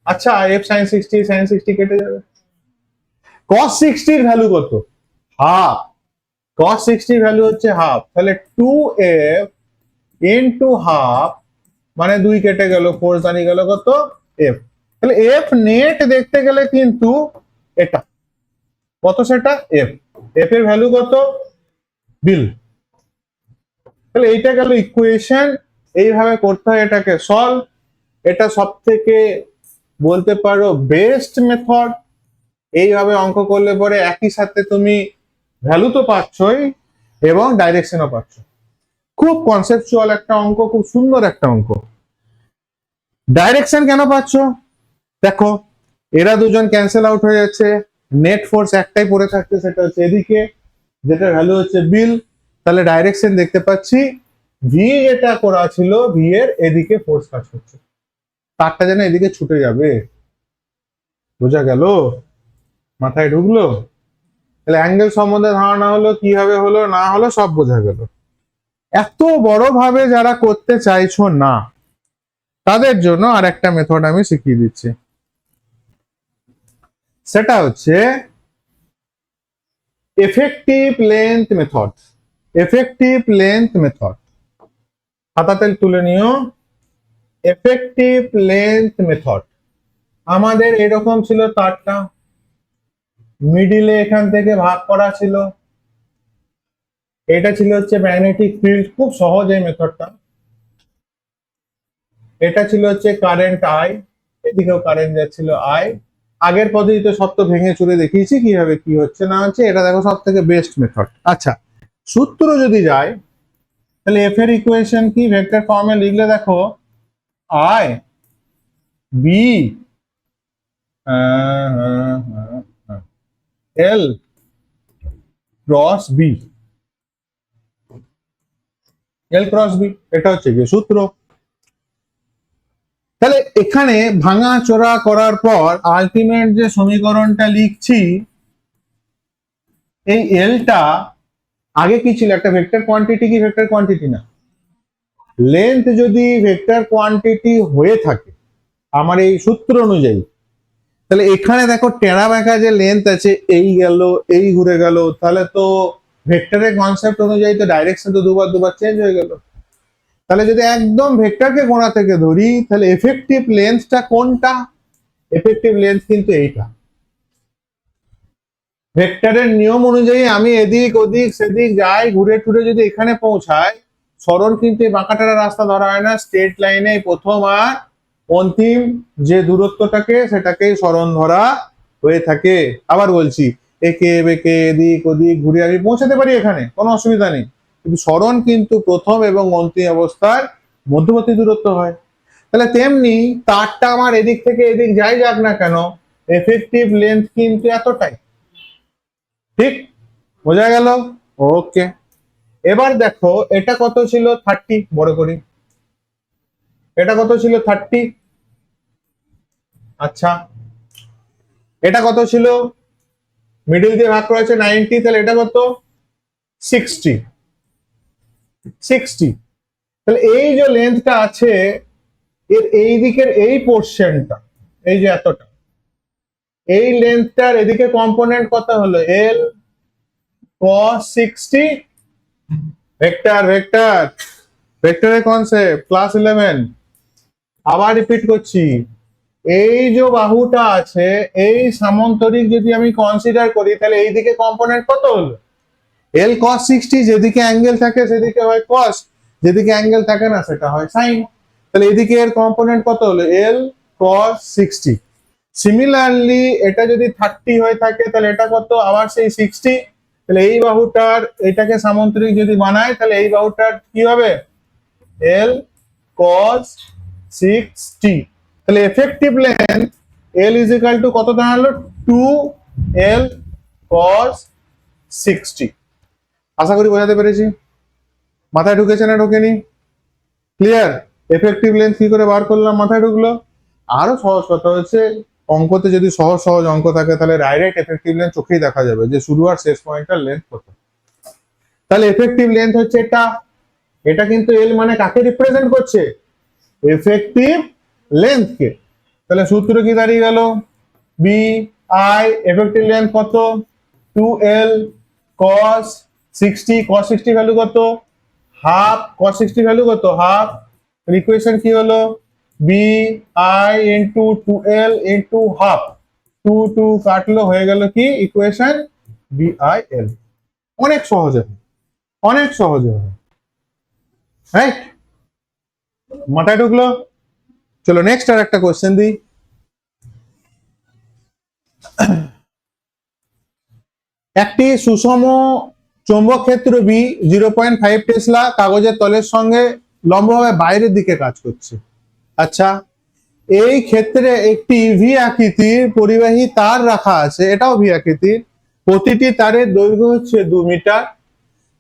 আচ্ছা, এফ sin 60 কেটে যাবে, cos 60 এর ভ্যালু কত, হাফ। cos 60 ভ্যালু হচ্ছে হাফ, তাহলে 2f ইনটু হাফ মানে 2 কেটে গেল, ফোর্স দাঁড়িয়ে গেল কত, এফ। তাহলে এফ নেট দেখতে গেলে কিন্তু এটা কত, সেটা এফ, এফ এর ভ্যালু কত, বিল। তাহলে এইটা গেল ইকুয়েশন, এইভাবে করতে হয় এটাকে সলভ। এটা সব থেকে বলতে পারো বেস্ট মেথড। এইভাবে অঙ্ক করলে পরে একই সাথে তুমি ভ্যালু তো পাচ্ছই এবং ডাইরেকশনও পাচ্ছ। খুব কনসেপচুয়াল একটা অঙ্ক, খুব সুন্দর একটা অঙ্ক। ডাইরেকশন কেন পাচ্ছ, দেখো এরা দুজন ক্যান্সেল আউট হয়ে যাচ্ছে, নেট ফোর্স একটাই পড়ে থাকছে, সেটা হচ্ছে এদিকে, যেটা ভ্যালু হচ্ছে বিল। তাহলে ডাইরেকশন দেখতে পাচ্ছি ভি যেটা করা ছিল, ভি এর এদিকে ফোর্স কাজ করছে, তারটা যেন এদিকে ছুটে যাবে। বোঝা গেল, মাথায় ঢুকলো? তাহলে অ্যাঙ্গেল সম্বন্ধে ধারণা হলো, কিভাবে হলো না হলো সব বোঝা গেল। এত বড় ভাবে যারা করতে চাইছো না, তাদের জন্য আর একটা মেথড আমি শিখিয়ে দিচ্ছি, সেটা হচ্ছে effective length method. Effective length method, খাতাতে তুলে নিও। এফেক্টিভ লেন্থ মেথড আমাদের এরকম ছিল, তারটা মিডিলে এখান থেকে ভাগ করা ছিল, এটা ছিল হচ্ছে ম্যাগনেটিক ফিল্ড, খুব সহজ এই মেথডটা। এটা ছিল হচ্ছে কারেন্ট আই, এদিকেও কারেন্ট যাচ্ছিল আই। আগের পদ্ধতিতে সব তো ভেঙে চুরে দেখিয়েছি কিভাবে কি হচ্ছে না হচ্ছে, এটা দেখো সব থেকে বেস্ট মেথড। আচ্ছা, সূত্র যদি যায় তাহলে এফ এর ইকুয়েশন কি, ভেক্টর ফর্মে লিখলে দেখো I B L cross B, L cross B, এটা হচ্ছে কি সূত্র। তাহলে এখানে ভাঙা চোরা করার পর আলটিমেট যে সমীকরণটা লিখছি, এই এলটা আগে কি ছিল, একটা ভেক্টর কোয়ান্টিটি কি ভেক্টর কোয়ান্টিটি না? লেন্থ যদি ভেক্টর কোয়ান্টিটি হয়ে থাকে আমার এই সূত্র অনুযায়ী, তাহলে এখানে দেখো টেরা বেঁকা যে লেন্থ আছে, এই গেল এই ঘুরে গেল, তাহলে তো ভেক্টরের কনসেপ্ট অনুযায়ী তো ডাইরেকশন তো দুবার দুবার চেঞ্জ হয়ে গেল। তাহলে যদি একদম ভেক্টরকে কোণা থেকে ধরি, তাহলে এফেক্টিভ লেন্থটা কোনটা? এফেক্টিভ লেন্থ কিন্তু এইটা। ভেক্টরের নিয়ম অনুযায়ী আমি এদিক ওদিক সেদিক যাই, ঘুরে টুরে যদি এখানে পৌঁছাই, সরল কিন্তু এই বাঁকাটারা রাস্তা ধরা হয় না, স্ট্রেট লাইনে প্রথম আর অন্তিম যে দূরত্বটাকে সেটাকেই সরণ ধরা হয়ে থাকে। আবার বলছি, একে বেঁকে এদিক ওদিক ঘুরে আমি পৌঁছাতে পারি, এখানে কোনো অসুবিধা নেই, কিন্তু সরণ কিন্তু প্রথম এবং অন্তিম অবস্থার মধ্যবর্তী দূরত্ব হয়। তাহলে তেমনি তারটা আমার এদিক থেকে এদিক যাই যাক না কেন, এফেক্টিভ লেন্থ কিন্তু এতটাই। ঠিক, বোঝা গেল? ওকে, এবার দেখো এটা কত ছিল, 30, বড় করি, এটা কত ছিল 30। আচ্ছা, এটা কত ছিল, মিডিল দিয়ে ভাগ করা হয়েছে 90, তাহলে এটা কত 60। 60, তাহলে এই যে লেন্থটা আছে এর এই দিকের এই পোর্শনটা, এই যে এতটা, এই লেন্থটার এদিকে কম্পোনেন্ট কত হলো, এল cos 60 ভেক্টর, ভেক্টর ভেক্টরের কনসেপ্ট ক্লাস 11। আবার রিপিট করছি, এই যে বাহুটা আছে, এই সামান্তরিক যদি আমি কনসিডার করি, তাহলে এই দিকে কম্পোনেন্ট কত হলো, এল cos 60, যেদিকে অ্যাঙ্গেল থাকে সেদিকে হয় cos, যেদিকে অ্যাঙ্গেল থাকে না সেটা হয় sin। তাহলে এদিকে এর কম্পোনেন্ট কত হলো, এল cos 60। সিমিলারলি এটা যদি 30 হয়ে থাকে, তাহলে এটা কত, আবার সেই 60। তাহলে এই বাহুটার এটাকে সামান্তরিক যদি বানায়, তাহলে এই বাহুটার কি হবে, এল cos 60। তাহলে effective length L is equal to কত দাঁড়ালো, 2l cos 60। আশা করি বোঝাতে পেরেছি, মাথায় ঢুকেছে না ঢোকেনি? ক্লিয়ার? এফেক্টিভ লেন্থ কি করে বার করলাম, মাথায় ঢুকলো? আরো সহজ কথা হচ্ছে, অঙ্কতে যদি সহজ সহজ অঙ্ক থাকে, তাহলে ডাইরেক্ট এফেক্টিভ লেন্থ চোখেই দেখা যাবে যে শুরু আর শেষ পয়েন্টটার লেন্থ কত। তাহলে এফেক্টিভ লেন্থ হচ্ছে এটা, এটা কিন্তু এল মানে কাকে রিপ্রেজেন্ট করছে, এফেক্টিভ লেন্থ কে। তাহলে সূত্র কি দাঁড়িয়ে গেল, বি আই এফেক্টিভ লেন্থ কত, 2l cos 60, cos 60 ভ্যালু কত, হাফ, cos 60 ভ্যালু কত, হাফ, ইকুয়েশন কি হলো, B I into 2L into half, 2 কাটলো, হয়ে গেল কি ইকুয়েশন BIL। অনেক সহজে, অনেক সহজে, রাইট? মাথায় ঢুকলো? চলো নেক্সট আর একটা কোশ্চেন দিই। একটি সুষম চৌম্বক ক্ষেত্র বি 0.5 টেসলা কাগজের তলের সঙ্গে লম্বভাবে বাইরের দিকে কাজ করছে। আচ্ছা, এই ক্ষেত্রে একটি ভি আকৃতির পরিবাহী তার রাখা আছে, এটাও ভি আকৃতির, প্রতিটি তারের দৈর্ঘ্য হচ্ছে 2 মিটার,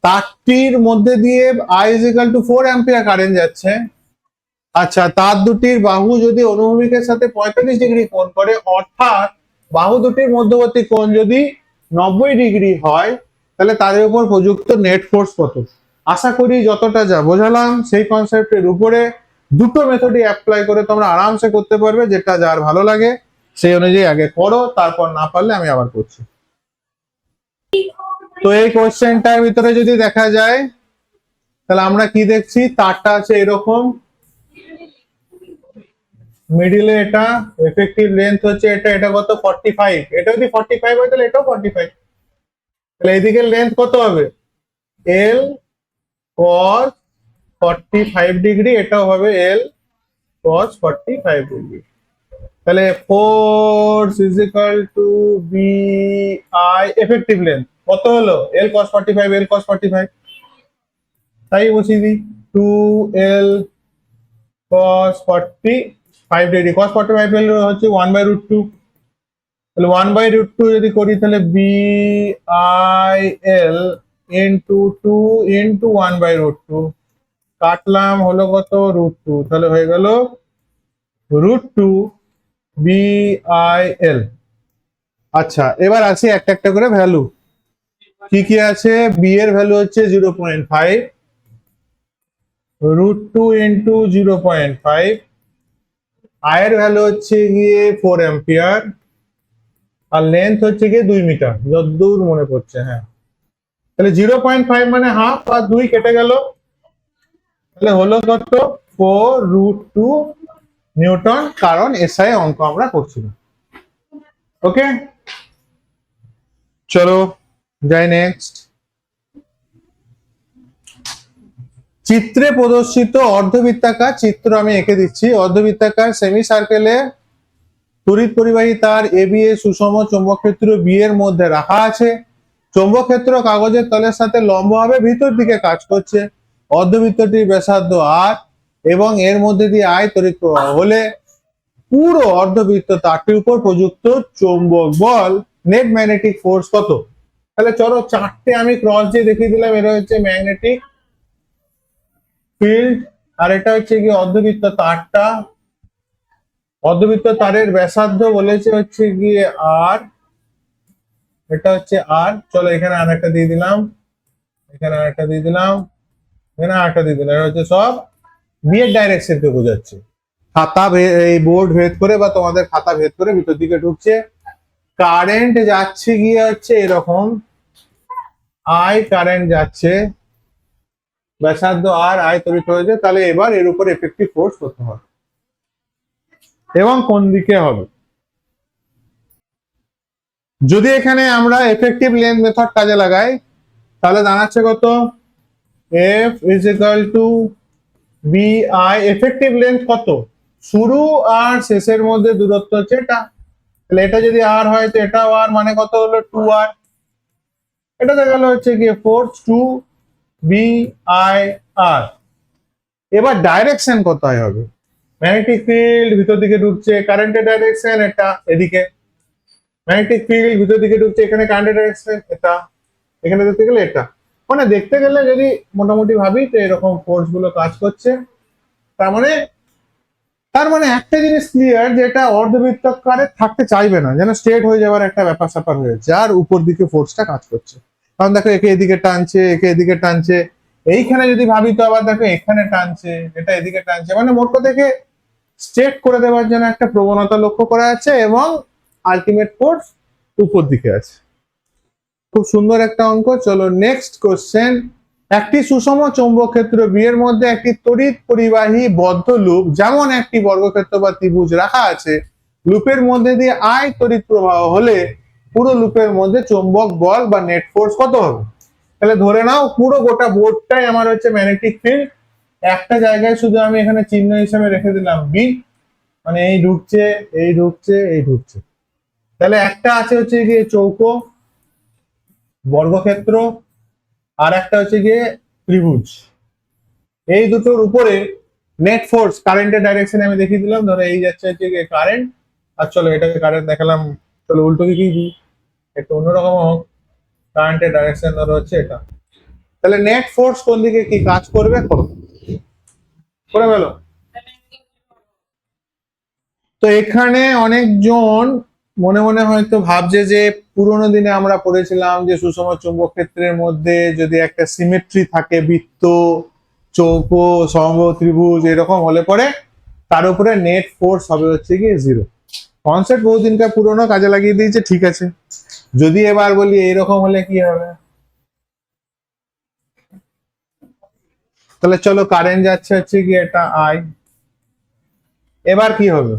তারটির মধ্যে দিয়ে I = 4 অ্যাম্পিয়ার কারেন্ট যাচ্ছে। আচ্ছা, তার দুটির বাহু যদি অনুভূমিকের সাথে 45 ডিগ্রি কোণ করে, অর্থাৎ বাহু দুটির মধ্যবর্তী কোণ যদি 90 ডিগ্রি হয়, তাহলে তাদের উপর প্রযুক্ত নেট ফোর্স কত? আশা করি যতটা যা বোঝালাম সেই কনসেপ্টের উপরে দুটো মেথডই অ্যাপ্লাই করে তোমরা আরামসে করতে পারবে, যেটা যার ভালো লাগে সেই অনুযায়ী আগে করো, তারপর না পারলে আমি আবার করছি। তো এই কোশ্চেনটার ভিতরে যদি দেখা যায়, তাহলে আমরা কি দেখছি, তারটা আছে এরকম, মিডিলে এটা এফেক্টিভ লেন্থ হচ্ছে এটা, এটা কত 45, এটা যদি 45 হয় তাহলে এটাও 45, তাহলে এদিকে লেন্থ কত হবে, L cos 45 ডিগ্রি, এটাও হবে L cos 45 ডিগ্রি। তাহলে force is equal to B I effective length কত হলো, L cos 45, L cos 45, তাই বসিয়ে দিই 2L cos 45 ডিগ্রি, cos 45 হচ্ছে 1/√2, তাহলে 1/√2 যদি করি তাহলে BIL ইন্টু 2 ইন্টু 1/√2, কাটলাম হলো কত √2, তাহলে হয়ে গেল √2 BIL। আচ্ছা, এবার আছে একটা একটা করে ভ্যালু, কি কি আছে, বি এর ভ্যালু হচ্ছে 0.5, √2 ইন্টু 0.5, আই এর ভ্যালু হচ্ছে গিয়ে 4 অ্যাম্পিয়ার, আর লেন্থ হচ্ছে গিয়ে 2 মিটার, যতদূর মনে পড়ছে। হ্যাঁ, তাহলে 0.5 মানে হাফ, আর 2 কেটে গেল, তাহলে হলো কত 4√2 নিউটন, কারণ এসআই অঙ্ক আমরা করছিলাম। ওকে, চলো যাই নেক্সট। চিত্রে প্রদর্শিত অর্ধবৃত্তাকার চিত্র আমি এঁকে দিচ্ছি। অর্ধবৃত্তাকার সেমি সার্কেলে তড়িৎ পরিবাহী তার এবি এ সুষম চৌম্বক ক্ষেত্র বি এর মধ্যে রাখা আছে। চৌম্বক ক্ষেত্র কাগজের তলের সাথে লম্বভাবে ভিতর দিকে কাজ করছে। অর্ধবৃত্তটির ব্যাসার্ধ আর এবং এর মধ্যে দিয়ে আই তড়িৎ প্রবাহ হলে পুরো অর্ধবৃত্ত তারটির উপর প্রযুক্ত চৌম্বক বল নেট ম্যাগনেটিক ফোর্স কত? তাহলে চলো চারটে আমি ক্রস দিয়ে দেখিয়ে দিলাম। এটা হচ্ছে ম্যাগনেটিক ফিল্ড, আর এটা হচ্ছে কি অর্ধবৃত্ত তারটা, অর্ধবৃত্ত তারের ব্যাসার্ধ বলেছে হচ্ছে গিয়ে আর, এটা হচ্ছে আর। চলো এখানে আর একটা দিয়ে দিলাম, এখানে আর একটা দিয়ে দিলাম, এখানে আর একটা দিয়ে দিলাম। এটা হচ্ছে সব বিয়ের ডাইরেকশনকে বোঝাচ্ছে। খাতা এই বোর্ড ভেদ করে বা তোমাদের খাতা ভেদ করে ভিতর দিকে ঢুকছে। কারেন্ট যাচ্ছে গিয়ে হচ্ছে এরকম, আই কারেন্ট যাচ্ছে, ব্যাসার্ধ আর, আই তড়িৎ হয়েছে। তাহলে এবার এর উপর এফেক্টিভ ফোর্স কত হবে এবং কোন দিকে হবে? যদি এখানে আমরা এফেক্টিভ লেন্থ মেথড কাজে লাগাই, তাহলে দাঁড়াচ্ছে কত, F is equal to B I. Effective length কত, শুরু আর শেষের মধ্যে দূরত্ব হচ্ছে এটা, তাহলে এটা যদি আর হয় তো এটাও আর, মানে কত হলো 2R। এটা দেখা গেল হচ্ছে গিয়ে ফোর্স 2 বি আই আর। এবার ডাইরেকশন কোথায় হবে? ম্যাগনেটিক ফিল্ড ভিতর দিকে ঢুকছে, কারেন্টের ডাইরেকশন এটা এদিকে, ম্যাগনেটিক ফিল্ড ভিতর দিকে ঢুকছে, এখানে কারেন্টের ডাইরেকশন এটা, এখানে দেখতে গেলে এটা, মানে দেখতে গেলে যদি মোটামুটি ভাবি তো এরকম ফোর্স গুলো কাজ করছে। তার মানে একটা জিনিস ক্লিয়ার, যে এটা অর্ধবৃত্তাকারে থাকতে চাইবে না, যেন স্ট্রেট হয়ে যাওয়ার একটা ব্যাপার স্যাপার হয়েছে, আর উপর দিকে ফোর্সটা কাজ করছে। কারণ দেখো একে এদিকে টানছে, একে এদিকে টানছে, এইখানে যদি ভাবি তো আবার দেখো এখানে টানছে, এটা এদিকে টানছে, মানে মোট কথা থেকে স্ট্রেট করে দেওয়ার জন্য একটা প্রবণতা লক্ষ্য করা যাচ্ছে, এবং আলটিমেট ফোর্স উপর দিকে আছে। খুব সুন্দর একটা অঙ্ক। চলো নেক্সট কোশ্চেন একটি সুষম চৌম্বক ক্ষেত্র বি এর মধ্যে একটি তড়িৎ পরিবাহী বদ্ধ লুপ যেমন একটি বর্গক্ষেত্র বা ত্রিভুজ রাখা আছে, লুপের মধ্যে দিয়ে আই তড়িৎ প্রবাহ হলে পুরো লুপের মধ্যে চৌম্বক বল বা নেট ফোর্স কত হবে? তাহলে ধরে নাও পুরো গোটা বোর্ডটাই আমার হচ্ছে ম্যাগনেটিক ফিল্ড, একটা জায়গায় শুধু আমি এখানে চিহ্ন হিসেবে রেখে দিলাম বি, মানে এই ঢুকছে এই ঢুকছে এই ঢুকছে। তাহলে একটা আছে হচ্ছে গিয়ে চৌকো বর্গক্ষেত্র, আর একটা হচ্ছে গিয়ে ত্রিভুজ। এই দুটোর উপরে নেট ফোর্স কারেন্টের ডাইরেকশনে আমি দেখিয়ে দিলাম, ধরো এই যাচ্ছে হচ্ছে গিয়ে কারেন্ট, আর চলো এটাকে কারেন্ট দেখালাম, চলো উল্টো দিকেই দিই, একটু অন্যরকম হোক, কারেন্টের ডাইরেকশন ধরো হচ্ছে এটা। তাহলে নেট ফোর্স কোন দিকে কি কাজ করবে করো, করে ফেলো। তো এখানে অনেকজন মনে মনে হয়তো ভাবছে যে পুরোনো দিনে আমরা পড়েছিলাম যে সুষম চুম্বক ক্ষেত্রের মধ্যে যদি একটা সিমেট্রি থাকে, বৃত্ত, চৌকো, সমবাহু ত্রিভুজ এরকম হলে পরে তার উপরে নেট ফোর্স হবে হচ্ছে কি জিরো। কনসেপ্ট বহুদিনকার পুরোনো, কাজে লাগিয়ে দিয়েছে, ঠিক আছে। যদি এবার বলি এইরকম হলে কি হবে, তাহলে চলো কারেন্ট যাচ্ছে হচ্ছে কি এটা আই, এবার কি হবে?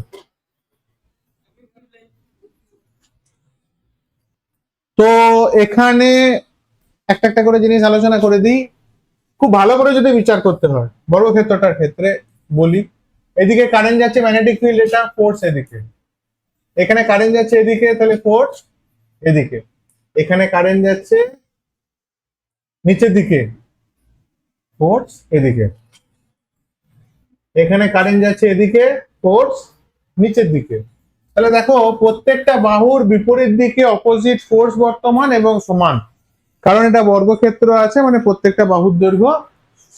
তো এখানে একটা একটা করে জিনিস আলোচনা করে দিই, খুব ভালো করে যদি বিচার করতে হয় বর্গক্ষেত্রটার ক্ষেত্রে বলি, এদিকে কারেন্ট যাচ্ছে ম্যাগনেটিক ফিল্ড, এটা ফোর্স এদিকে, এখানে কারেন্ট যাচ্ছে এদিকে তাহলে ফোর্স এদিকে, এখানে কারেন্ট যাচ্ছে নিচের দিকে ফোর্স এদিকে, এখানে কারেন্ট যাচ্ছে এদিকে ফোর্স নিচের দিকে। তাহলে দেখো প্রত্যেকটা বাহুর বিপরীত দিকে অপোজিট ফোর্স বর্তমান এবং সমান, কারণ এটা বর্গক্ষেত্র আছে মানে প্রত্যেকটা বাহুর দৈর্ঘ্য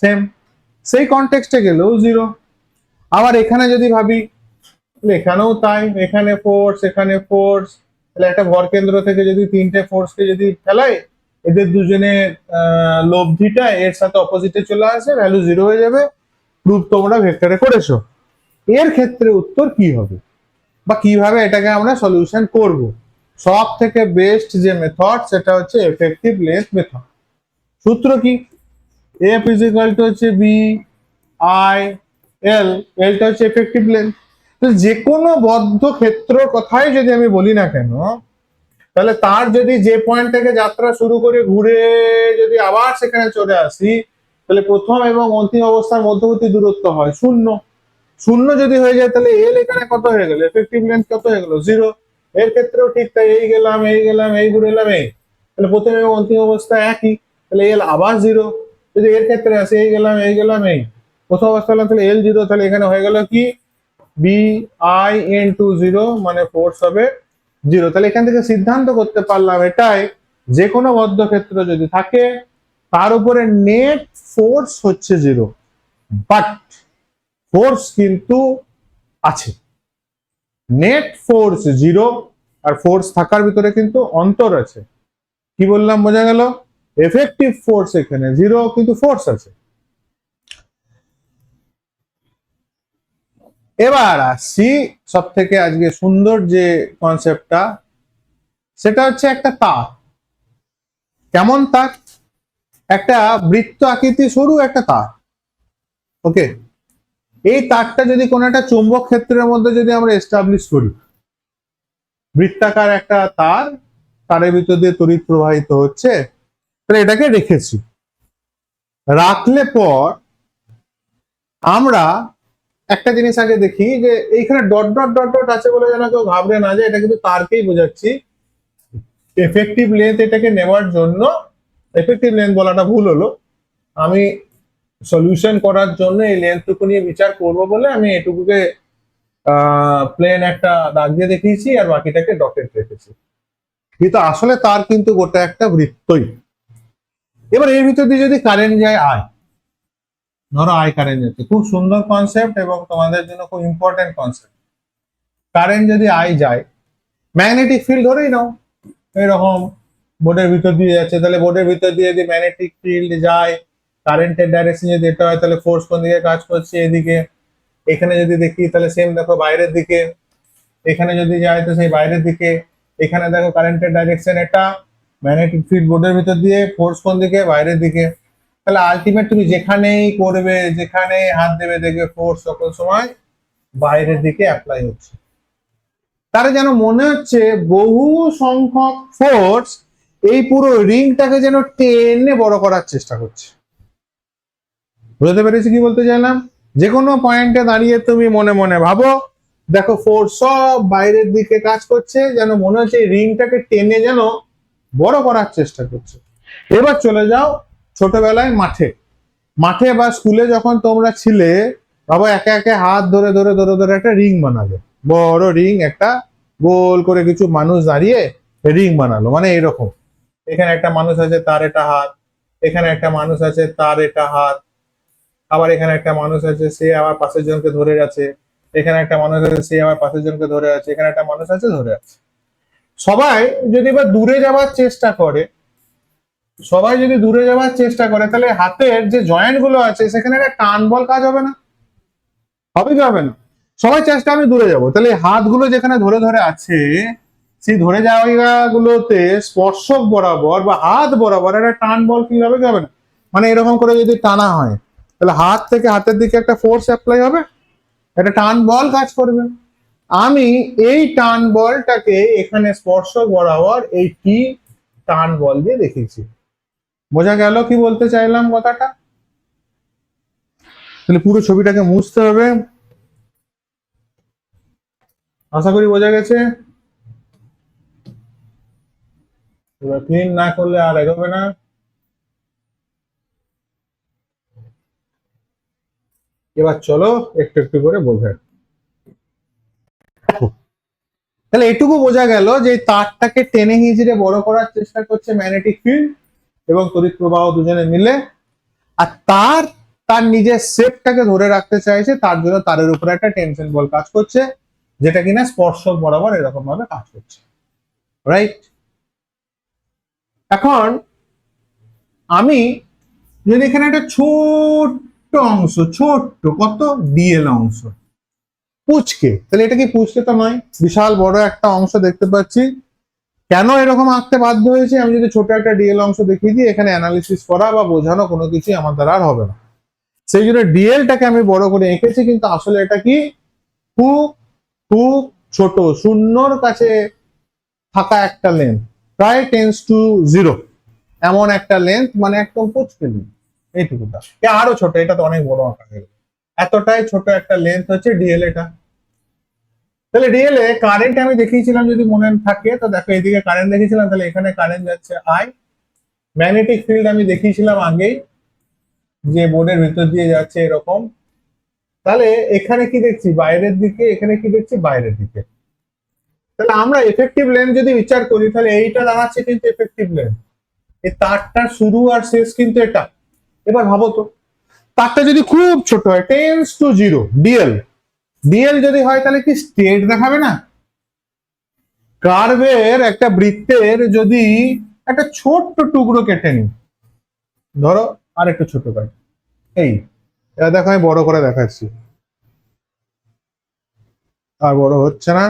সেম, সেই কনটেক্সটে গেলেও জিরো। আবার এখানে যদি ভাবি এখানেও তাই, এখানে ফোর্স এখানে ফোর্স, তাহলে একটা ভর কেন্দ্র থেকে যদি তিনটে ফোর্সকে যদি ফেলাই, এদের দুজনের লব্ধিটা এর সাথে অপোজিটে চলে আসে, ভ্যালু জিরো হয়ে যাবে, প্রুফ তোমরা ভেক্টরে করেছো। এর ক্ষেত্রে উত্তর কি হবে বা কিভাবে এটাকে আমরা সলিউশন করব? সব থেকে বেস্ট যে মেথড সেটা হচ্ছে এফেক্টিভ লেন্থ মেথড। সূত্র কি? এফ ইজ ইকুয়াল টু হচ্ছে বি আই এল, এলটা হচ্ছে এফেক্টিভ লেন্থ। তো যে কোনো বদ্ধ ক্ষেত্র কথাই যদি আমি বলি না কেন, তাহলে তার যদি যে পয়েন্ট থেকে যাত্রা শুরু করে ঘুরে যদি আবার সেখানে চলে আসি, তাহলে প্রথম এবং অন্তিম অবস্থার মধ্যবর্তী দূরত্ব হয় শূন্য। শূন্য যদি হয়ে যায় তাহলে এল এখানে কত হয়ে গেল, এফেক্টিভ লেন্থ কত হয়ে গেল, জিরো। এর ক্ষেত্রেও ঠিক তাই, এই গেলাম এই গেলাম এই ঘুরে এলাম এই, তাহলে প্রথম এবং অন্তিম অবস্থা একই, তাহলে এল আবার জিরো। যদি এর ক্ষেত্রে আসে এই গেলাম এই গেলাম এই, প্রথম অবস্থা হলাম তাহলে এল জিরো, তাহলে এখানে হয়ে গেল কি B I into zero, মানে ফোর্স হবে জিরো। তাহলে এখান থেকে সিদ্ধান্ত করতে পারলাম এটাই, যে কোনো বদ্ধ ক্ষেত্র যদি থাকে তার উপরে নেট ফোর্স হচ্ছে জিরো, বাট ফোর্স কিন্তু আছে, নেট ফোর্স জিরো, আর ফোর্স থাকার ভিতরে কিন্তু অন্তর আছে। কি বললাম বোঝা গেল? এফেক্টিভ ফোর্স এখানে জিরো কিন্তু ফোর্স আছে। এবার আসছি সব থেকে আজকে সুন্দর যে কনসেপ্টটা, সেটা হচ্ছে একটা তার। কেমন তার? একটা বৃত্ত আকৃতি সরু একটা তার, ওকে। এই তারটা যদি কোনো একটা চুম্বক ক্ষেত্রের মধ্যে যদি আমরা এস্টাবলিশ করি, বৃত্তাকার একটা তার, তারের ভিতর দিয়ে তড়িৎ প্রবাহিত হচ্ছে, তাহলে এটাকে রেখেছি, রাখলে পর আমরা একটা জিনিস আগে দেখি যে এইখানে ডট ডট ডট ডট আছে বলে যেন কেউ ঘাবড়ে না যায়, এটা কিন্তু তারকেই বোঝাচ্ছি। এফেক্টিভ লেন্থ এটাকে নেওয়ার জন্য, এফেক্টিভ লেন্থ বলাটা ভুল হলো, আমি সলিউশন করার জন্য এই লেন্থটুকু নিয়ে বিচার করব বলে আমি এটুকুকে প্লেন একটা দাগ দিয়ে দেখিয়েছি আর বাকিটাকে ডটেড রেখেছি, কিন্তু আসলে তার কিন্তু গোটা একটা বৃত্তই। এবার এর ভিতর দিয়ে যদি কারেন্ট যায় আই, ধরো আই কারেন্ট যাচ্ছে, খুব সুন্দর কনসেপ্ট এবং তোমাদের জন্য খুব ইম্পর্টেন্ট কনসেপ্ট। কারেন্ট যদি আই যায়, ম্যাগনেটিক ফিল্ড ধরেই নাও এরকম বোর্ডের ভিতর দিয়ে যাচ্ছে, তাহলে বোর্ডের ভিতর দিয়ে যদি ম্যাগনেটিক ফিল্ড যায়, কারেন্টের ডাইরেকশন যদি এটা হয়, তাহলে ফোর্স কোন দিকে কাজ করছে এদিকে। এখানে যদি দেখি তাহলে সেম দেখো বাইরের দিকে, এখানে যদি যায় তো সেই বাইরের দিকে। এখানে দেখো কারেন্টের ডাইরেকশন এটা, ম্যাগনেটিক ফিল্ড বোর্ডের ভিতর দিয়ে, ফোর্স কোন দিকে বাইরের দিকে। তাহলে আলটিমেট তুমি যেখানেই করবে, যেখানেই হাত দেবে, দেখবে ফোর্স সকল সময় বাইরের দিকে অ্যাপ্লাই হচ্ছে। তার যেন মনে হচ্ছে বহু সংখ্যক ফোর্স এই পুরো রিংটাকে যেন টেনে বড় করার চেষ্টা করছে। বুঝতে পেরেছি কি বলতে চাইলাম? যে কোনো পয়েন্টে দাঁড়িয়ে তুমি মনে মনে ভাবো, দেখো ফোর্স সব বাইরের দিকে কাজ করছে, যেন মনে হচ্ছে এই রিংটাকে টেনে যেন বড় করার চেষ্টা করছে। এবার চলে যাও ছোটবেলায় মাঠে, মাঠে বা স্কুলে যখন তোমরা ছিলে, বাবা একে একে হাত ধরে ধরে ধরে ধরে একটা রিং বানাবে, বড় রিং, একটা গোল করে কিছু মানুষ দাঁড়িয়ে রিং বানালো, মানে এরকম, এখানে একটা মানুষ আছে তার এটা হাত, এখানে একটা মানুষ আছে তার এটা হাত, আবার এখানে একটা মানুষ আছে সে আবার পাশের জনকে ধরে আছে, এখানে একটা মানুষ আছে সে আবার পাশের জনকে ধরে আছে, এখানে একটা মানুষ আছে ধরে আছে। সবাই যদি এবার দূরে যাওয়ার চেষ্টা করে, সবাই যদি দূরে যাওয়ার চেষ্টা করে, তাহলে হাতের যে জয়েন্ট গুলো আছে সেখানে একটা টান বল কাজ হবে না? হবে কি হবে না? সবাই চেষ্টা আমি দূরে যাব, তাহলে হাতগুলো যেখানে ধরে ধরে আছে, সেই ধরে যাওয়া গুলোতে স্পর্শক বরাবর বা হাত বরাবর একটা টান বল কি হবে কি হবে না? মানে এরকম করে যদি টানা হয়, তাহলে হাত থেকে হাতের দিকে একটা ফোর্স অ্যাপ্লাই হবে, একটা টান বল কাজ করবে। আমি এই টান বলটাকে এখানে স্পর্শক বরাবর এই টি টান বল দিয়ে দেখিয়েছি। বোঝা গেল কি বলতে চাইলাম কথাটা? তাহলে পুরো ছবিটাকে মুছতে হবে, আশা করি বোঝা গেছে। এবার ক্লিন না করলে আর এগোবে না। এবার চলো একটু একটু করে বোঝা। তাহলে এটুকু বোঝা গেল যে তারটাকে টেনে হিঁচড়ে বড় করার চেষ্টা করছে ম্যাগনেটিক ফিল্ড এবং তড়িৎ প্রবাহ দুজনে মিলে, আর তার তার নিজের শেপটাকে ধরে রাখতে চাইছে, তার জন্য তারের উপরে একটা টেনশন বল কাজ করছে, যেটা কিনা স্পর্শক বরাবর এরকম ভাবে কাজ করছে, রাইট? এখন আমি যদি এখানে একটা ছোট্ট অংশ, ছোট্ট কত ডিএল অংশ পুচকে, তাহলে এটা কি পুচকে তো নয়, বিশাল বড় একটা অংশ দেখতে পাচ্ছি। কেন এরকম আঁকতে বাধ্য হয়েছে? আমি যদি ছোট একটা ডিএল অংশ দেখিয়ে দিই, এখানে অ্যানালিসিস করা বা বোঝানো কোনো কিছুই আমার দ্বারা আর হবে না, সেই জন্য ডিএলটাকে আমি বড় করে এঁকেছি, কিন্তু আসলে এটা কি খুব খুব ছোট, শূন্যর কাছে থাকা একটা লেন্থ, প্রায় টেন্স টু জিরো, এমন একটা লেন্থ, মানে একদম পুচকে লেন্থ এইটুকুটা। আরো ছোট, এটা তো অনেক বড় আকার, এতটাই ছোট একটা লেন্থ হচ্ছে ডিএল এটা। তাহলে ডিএল এ কারেন্ট আমি দেখিয়েছিলাম, যদি মনে থাকে তো দেখো, এদিকে কারেন্ট দেখিয়েছিলাম, তাহলে এখানে কারেন্ট যাচ্ছে আই। ম্যাগনেটিক ফিল্ড আমি দেখিয়েছিলাম আগেই, যে বোর্ডের ভিতর দিয়ে যাচ্ছে এরকম। তাহলে এখানে কি দেখছি? বাইরের দিকে। এখানে কি দেখছি? বাইরের দিকে। তাহলে আমরা এফেক্টিভ লেন্থ যদি বিচার করি, তাহলে এইটা দাঁড়াচ্ছে কিন্তু এফেক্টিভ লেন্থ, এই তারটার শুরু আর শেষ কিন্তু এটা। এবার ভাবো তো, তারটা যদি খুব ছোট হয়, tense to zero, DL, DL যদি হয়, তাহলে কি স্ট্রেট দেখাবে না? কার্ভের একটা বৃত্তের যদি একটা ছোট্ট টুকরো কেটে নি, ধরো আর একটু ছোট কাট, এই এটা দেখো আমি বড় করে দেখাচ্ছি, আর বড় হচ্ছে না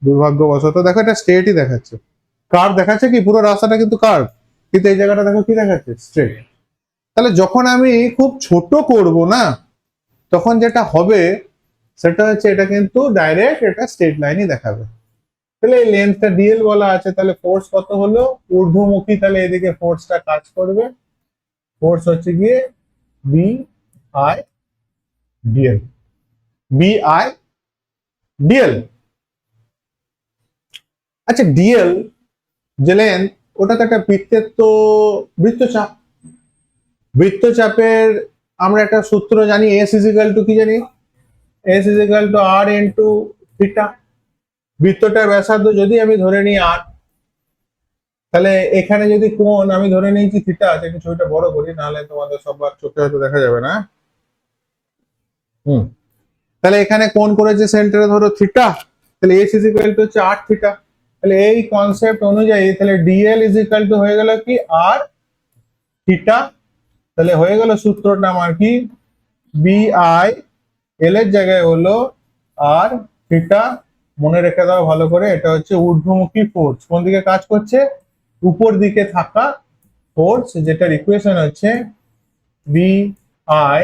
দুর্ভাগ্যবশত। দেখো এটা স্ট্রেটই দেখাচ্ছে, কার্ভ দেখাচ্ছে কি পুরো রাস্তাটা কিন্তু কার্ভ, কিন্তু এই জায়গাটা দেখো কি দেখাচ্ছে? স্ট্রেট। তাহলে যখন আমি খুব ছোট করব না, তখন যেটা হবে সেটা হচ্ছে এটা কিন্তু ডাইরেক্ট এটা স্ট্রেট লাইনই দেখাবে। তাহলে এই লেন্থটা ডিএল বলা আছে, তাহলে ফোর্স কত হলো? ঊর্ধ্বমুখী, তাহলে এদিকে ফোর্সটা কাজ করবে, ফোর্স হচ্ছে গিয়ে B I DL, B I DL. আচ্ছা ডিএল যে লেন্থ, ওটা তো একটা বৃত্তের তো বৃত্তচাপ, বৃত্তচাপের আমরা একটা সূত্র জানি, এস ইজিক্যাল টু কি জানি? এস ইজিক্যাল টু আর ইন্টু থিটা। বৃত্তটার ব্যাসার্ধ যদি আমি ধরে নিই আর, তাহলে এখানে যদি কোণ আমি ধরে নিয়েছি থিটা আছে, একটু ছবিটা বড় করি, নাহলে তোমাদের সবার চোখে হয়তো দেখা যাবে না। তাহলে এখানে কোণ করেছে সেন্টারে ধরো থিটা, তাহলে এস ইজ ইকুয়াল টু হচ্ছে আর থিটা। তাহলে এই কনসেপ্ট অনুযায়ী তাহলে ডিএল ইজ ইকুয়াল টু হয়ে গেল কি? আর থিটা। তাহলে হয়ে গেল সূত্রটা আমার কি? বি আই, এল এর জায়গায় হলো আর থিটা। মনে রেখে দাও ভালো করে, এটা হচ্ছে ঊর্ধ্বমুখী ফোর্স, কোন দিকে কাজ করছে? উপর দিকে থাকা ফোর্স, যেটার ইকুয়েশন হচ্ছে বি আই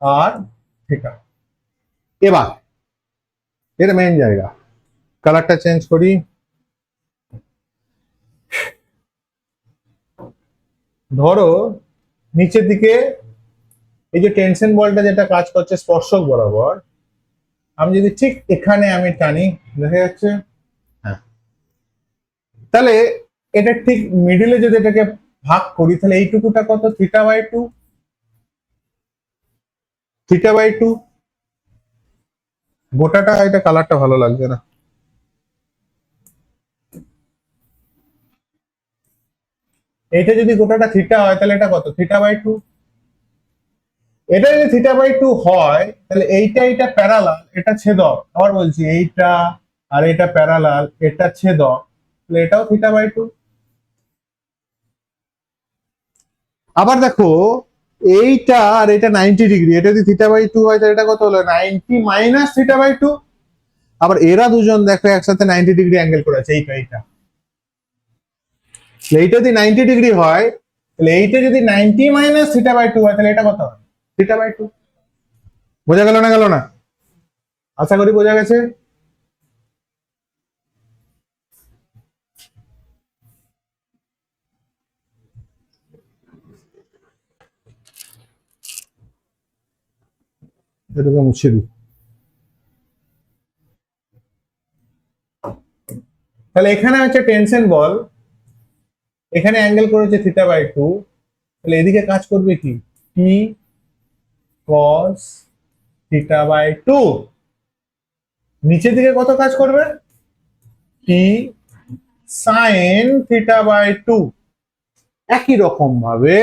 আর থিটা। এবার এর মেইন জায়গা, কালারটা চেঞ্জ করি। ধরো নিচের দিকে এই যে টেনশন বলটা যেটা কাজ করছে স্পর্শক বরাবর, আমি যদি ঠিক এখানে আমি টানি, দেখা যাচ্ছে? হ্যাঁ। তাহলে এটা ঠিক মিডিলে যদি এটাকে ভাগ করি, তাহলে এইটুকুটা কত? Theta by two. Theta by two গোটাটা, এটা কালারটা ভালো লাগছে না। এইটা যদি গোটাটা থিটা হয় তাহলে এটা কত? Theta by two. এটা যদি থিটা বাই টু হয় তাহলে এইটা প্যারালাল, এটা ছেদক। আবার বলছি, এইটা আর এটা প্যারালাল, এটা ছেদক, তাহলে এটাও থিটা বাই টু। আবার দেখো এইটা আর এটা 90 ডিগ্রি, এটা যদি থিটা বাই টু হয় তাহলে এটা কত হলো? 90 মাইনাস থিটা বাই টু। আবার এরা দুজন দেখো একসাথে 90 ডিগ্রি অ্যাঙ্গেল করেছে, এইটা এইটা যদি 90 ডিগ্রি হয় তাহলে এইটা যদি 90 মাইনাস থিটা বাই টু হয় তাহলে এটা কত হবে? Theta by two. বোঝা গেল না? গেল না? আশা করি বোঝা গেছে। এটাকে মুছে দিই। তাহলে এখানে হচ্ছে টেনশন বল, এখানে অ্যাঙ্গেল করেছে থিটা বাই টু, তাহলে এদিকে কাজ করবে কি? টি কস থিটা বাই টু। নিচের দিকে কত কাজ করবে? টি সাইন থিটা বাই টু। একই রকম ভাবে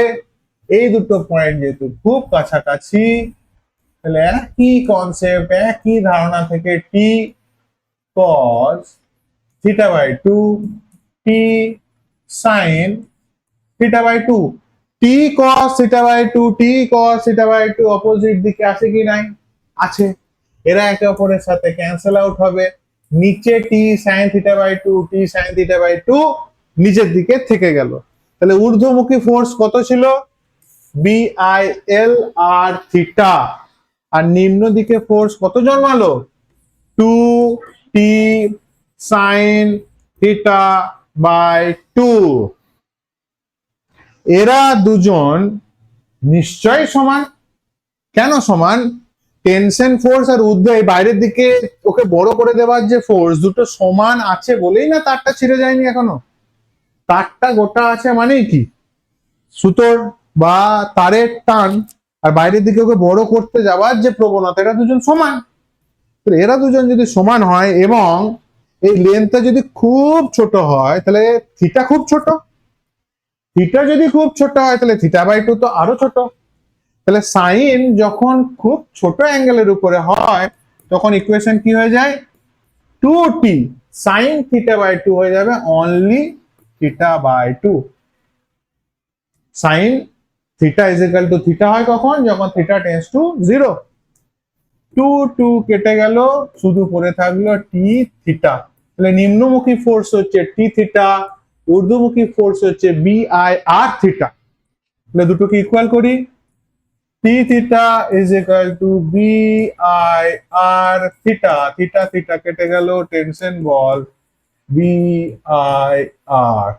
এই দুটো পয়েন্ট যেহেতু খুব কাছাকাছি, তাহলে একই কনসেপ্ট, একই ধারণা থেকে T cos theta by two, T sine theta by two. T cos theta by two, T cos theta by two opposite দিকে আছে কি নাই? আছে। এরা একে অপরের সাথে ক্যান্সেল আউট হবে। নিচে T sine theta by two, T sine theta by two নিচের দিকে থেকে গেল। তাহলে ঊর্ধ্বমুখী ফোর্স কত ছিল? B I L R theta. আর নিম্ন দিকে ফোর্স কত জন্মালো? Two T sine theta by two. এরা দুজন নিশ্চয় সমান। কেন সমান? টেনশন ফোর্স আর উদ্যয় বাইরের দিকে ওকে বড় করে দেওয়ার যে ফোর্স, দুটো সমান আছে বলেই না তারটা ছিঁড়ে যায়নি এখনো। তারটা গোটা আছে মানেই কি? সুতোর বা তারের টান আর বাইরের দিকে ওকে বড় করতে যাওয়ার যে প্রবণতা, এরা দুজন সমান। এরা দুজন যদি সমান হয় এবং এই লেন্থটা যদি খুব ছোট হয় তাহলে থিটা খুব ছোট। থিটা যদি খুব ছোট হয় তাহলে থিটা বাই টু তো আরো ছোট। তাহলে সাইন যখন খুব ছোট অ্যাঙ্গেলের উপরে হয় তখন ইকুয়েশন কি হয়ে যায়? Two T sine theta by two হয়ে যাবে only theta by two. Sine theta is equal to theta হয় কখন? যখন theta tends to zero. Two two কেটে গেল, শুধু পড়ে থাকলো টি থিটা। তাহলে নিম্নমুখী ফোর্স হচ্ছে টি থিটা, ঊর্ধ্বমুখী ফোর্স হচ্ছে বি আই আর থিটা। তাহলে দুটোকে ইকুয়াল করি। T theta is equal to B I R theta. Theta theta কেটে গেল, টেনশন বল বি আই আর।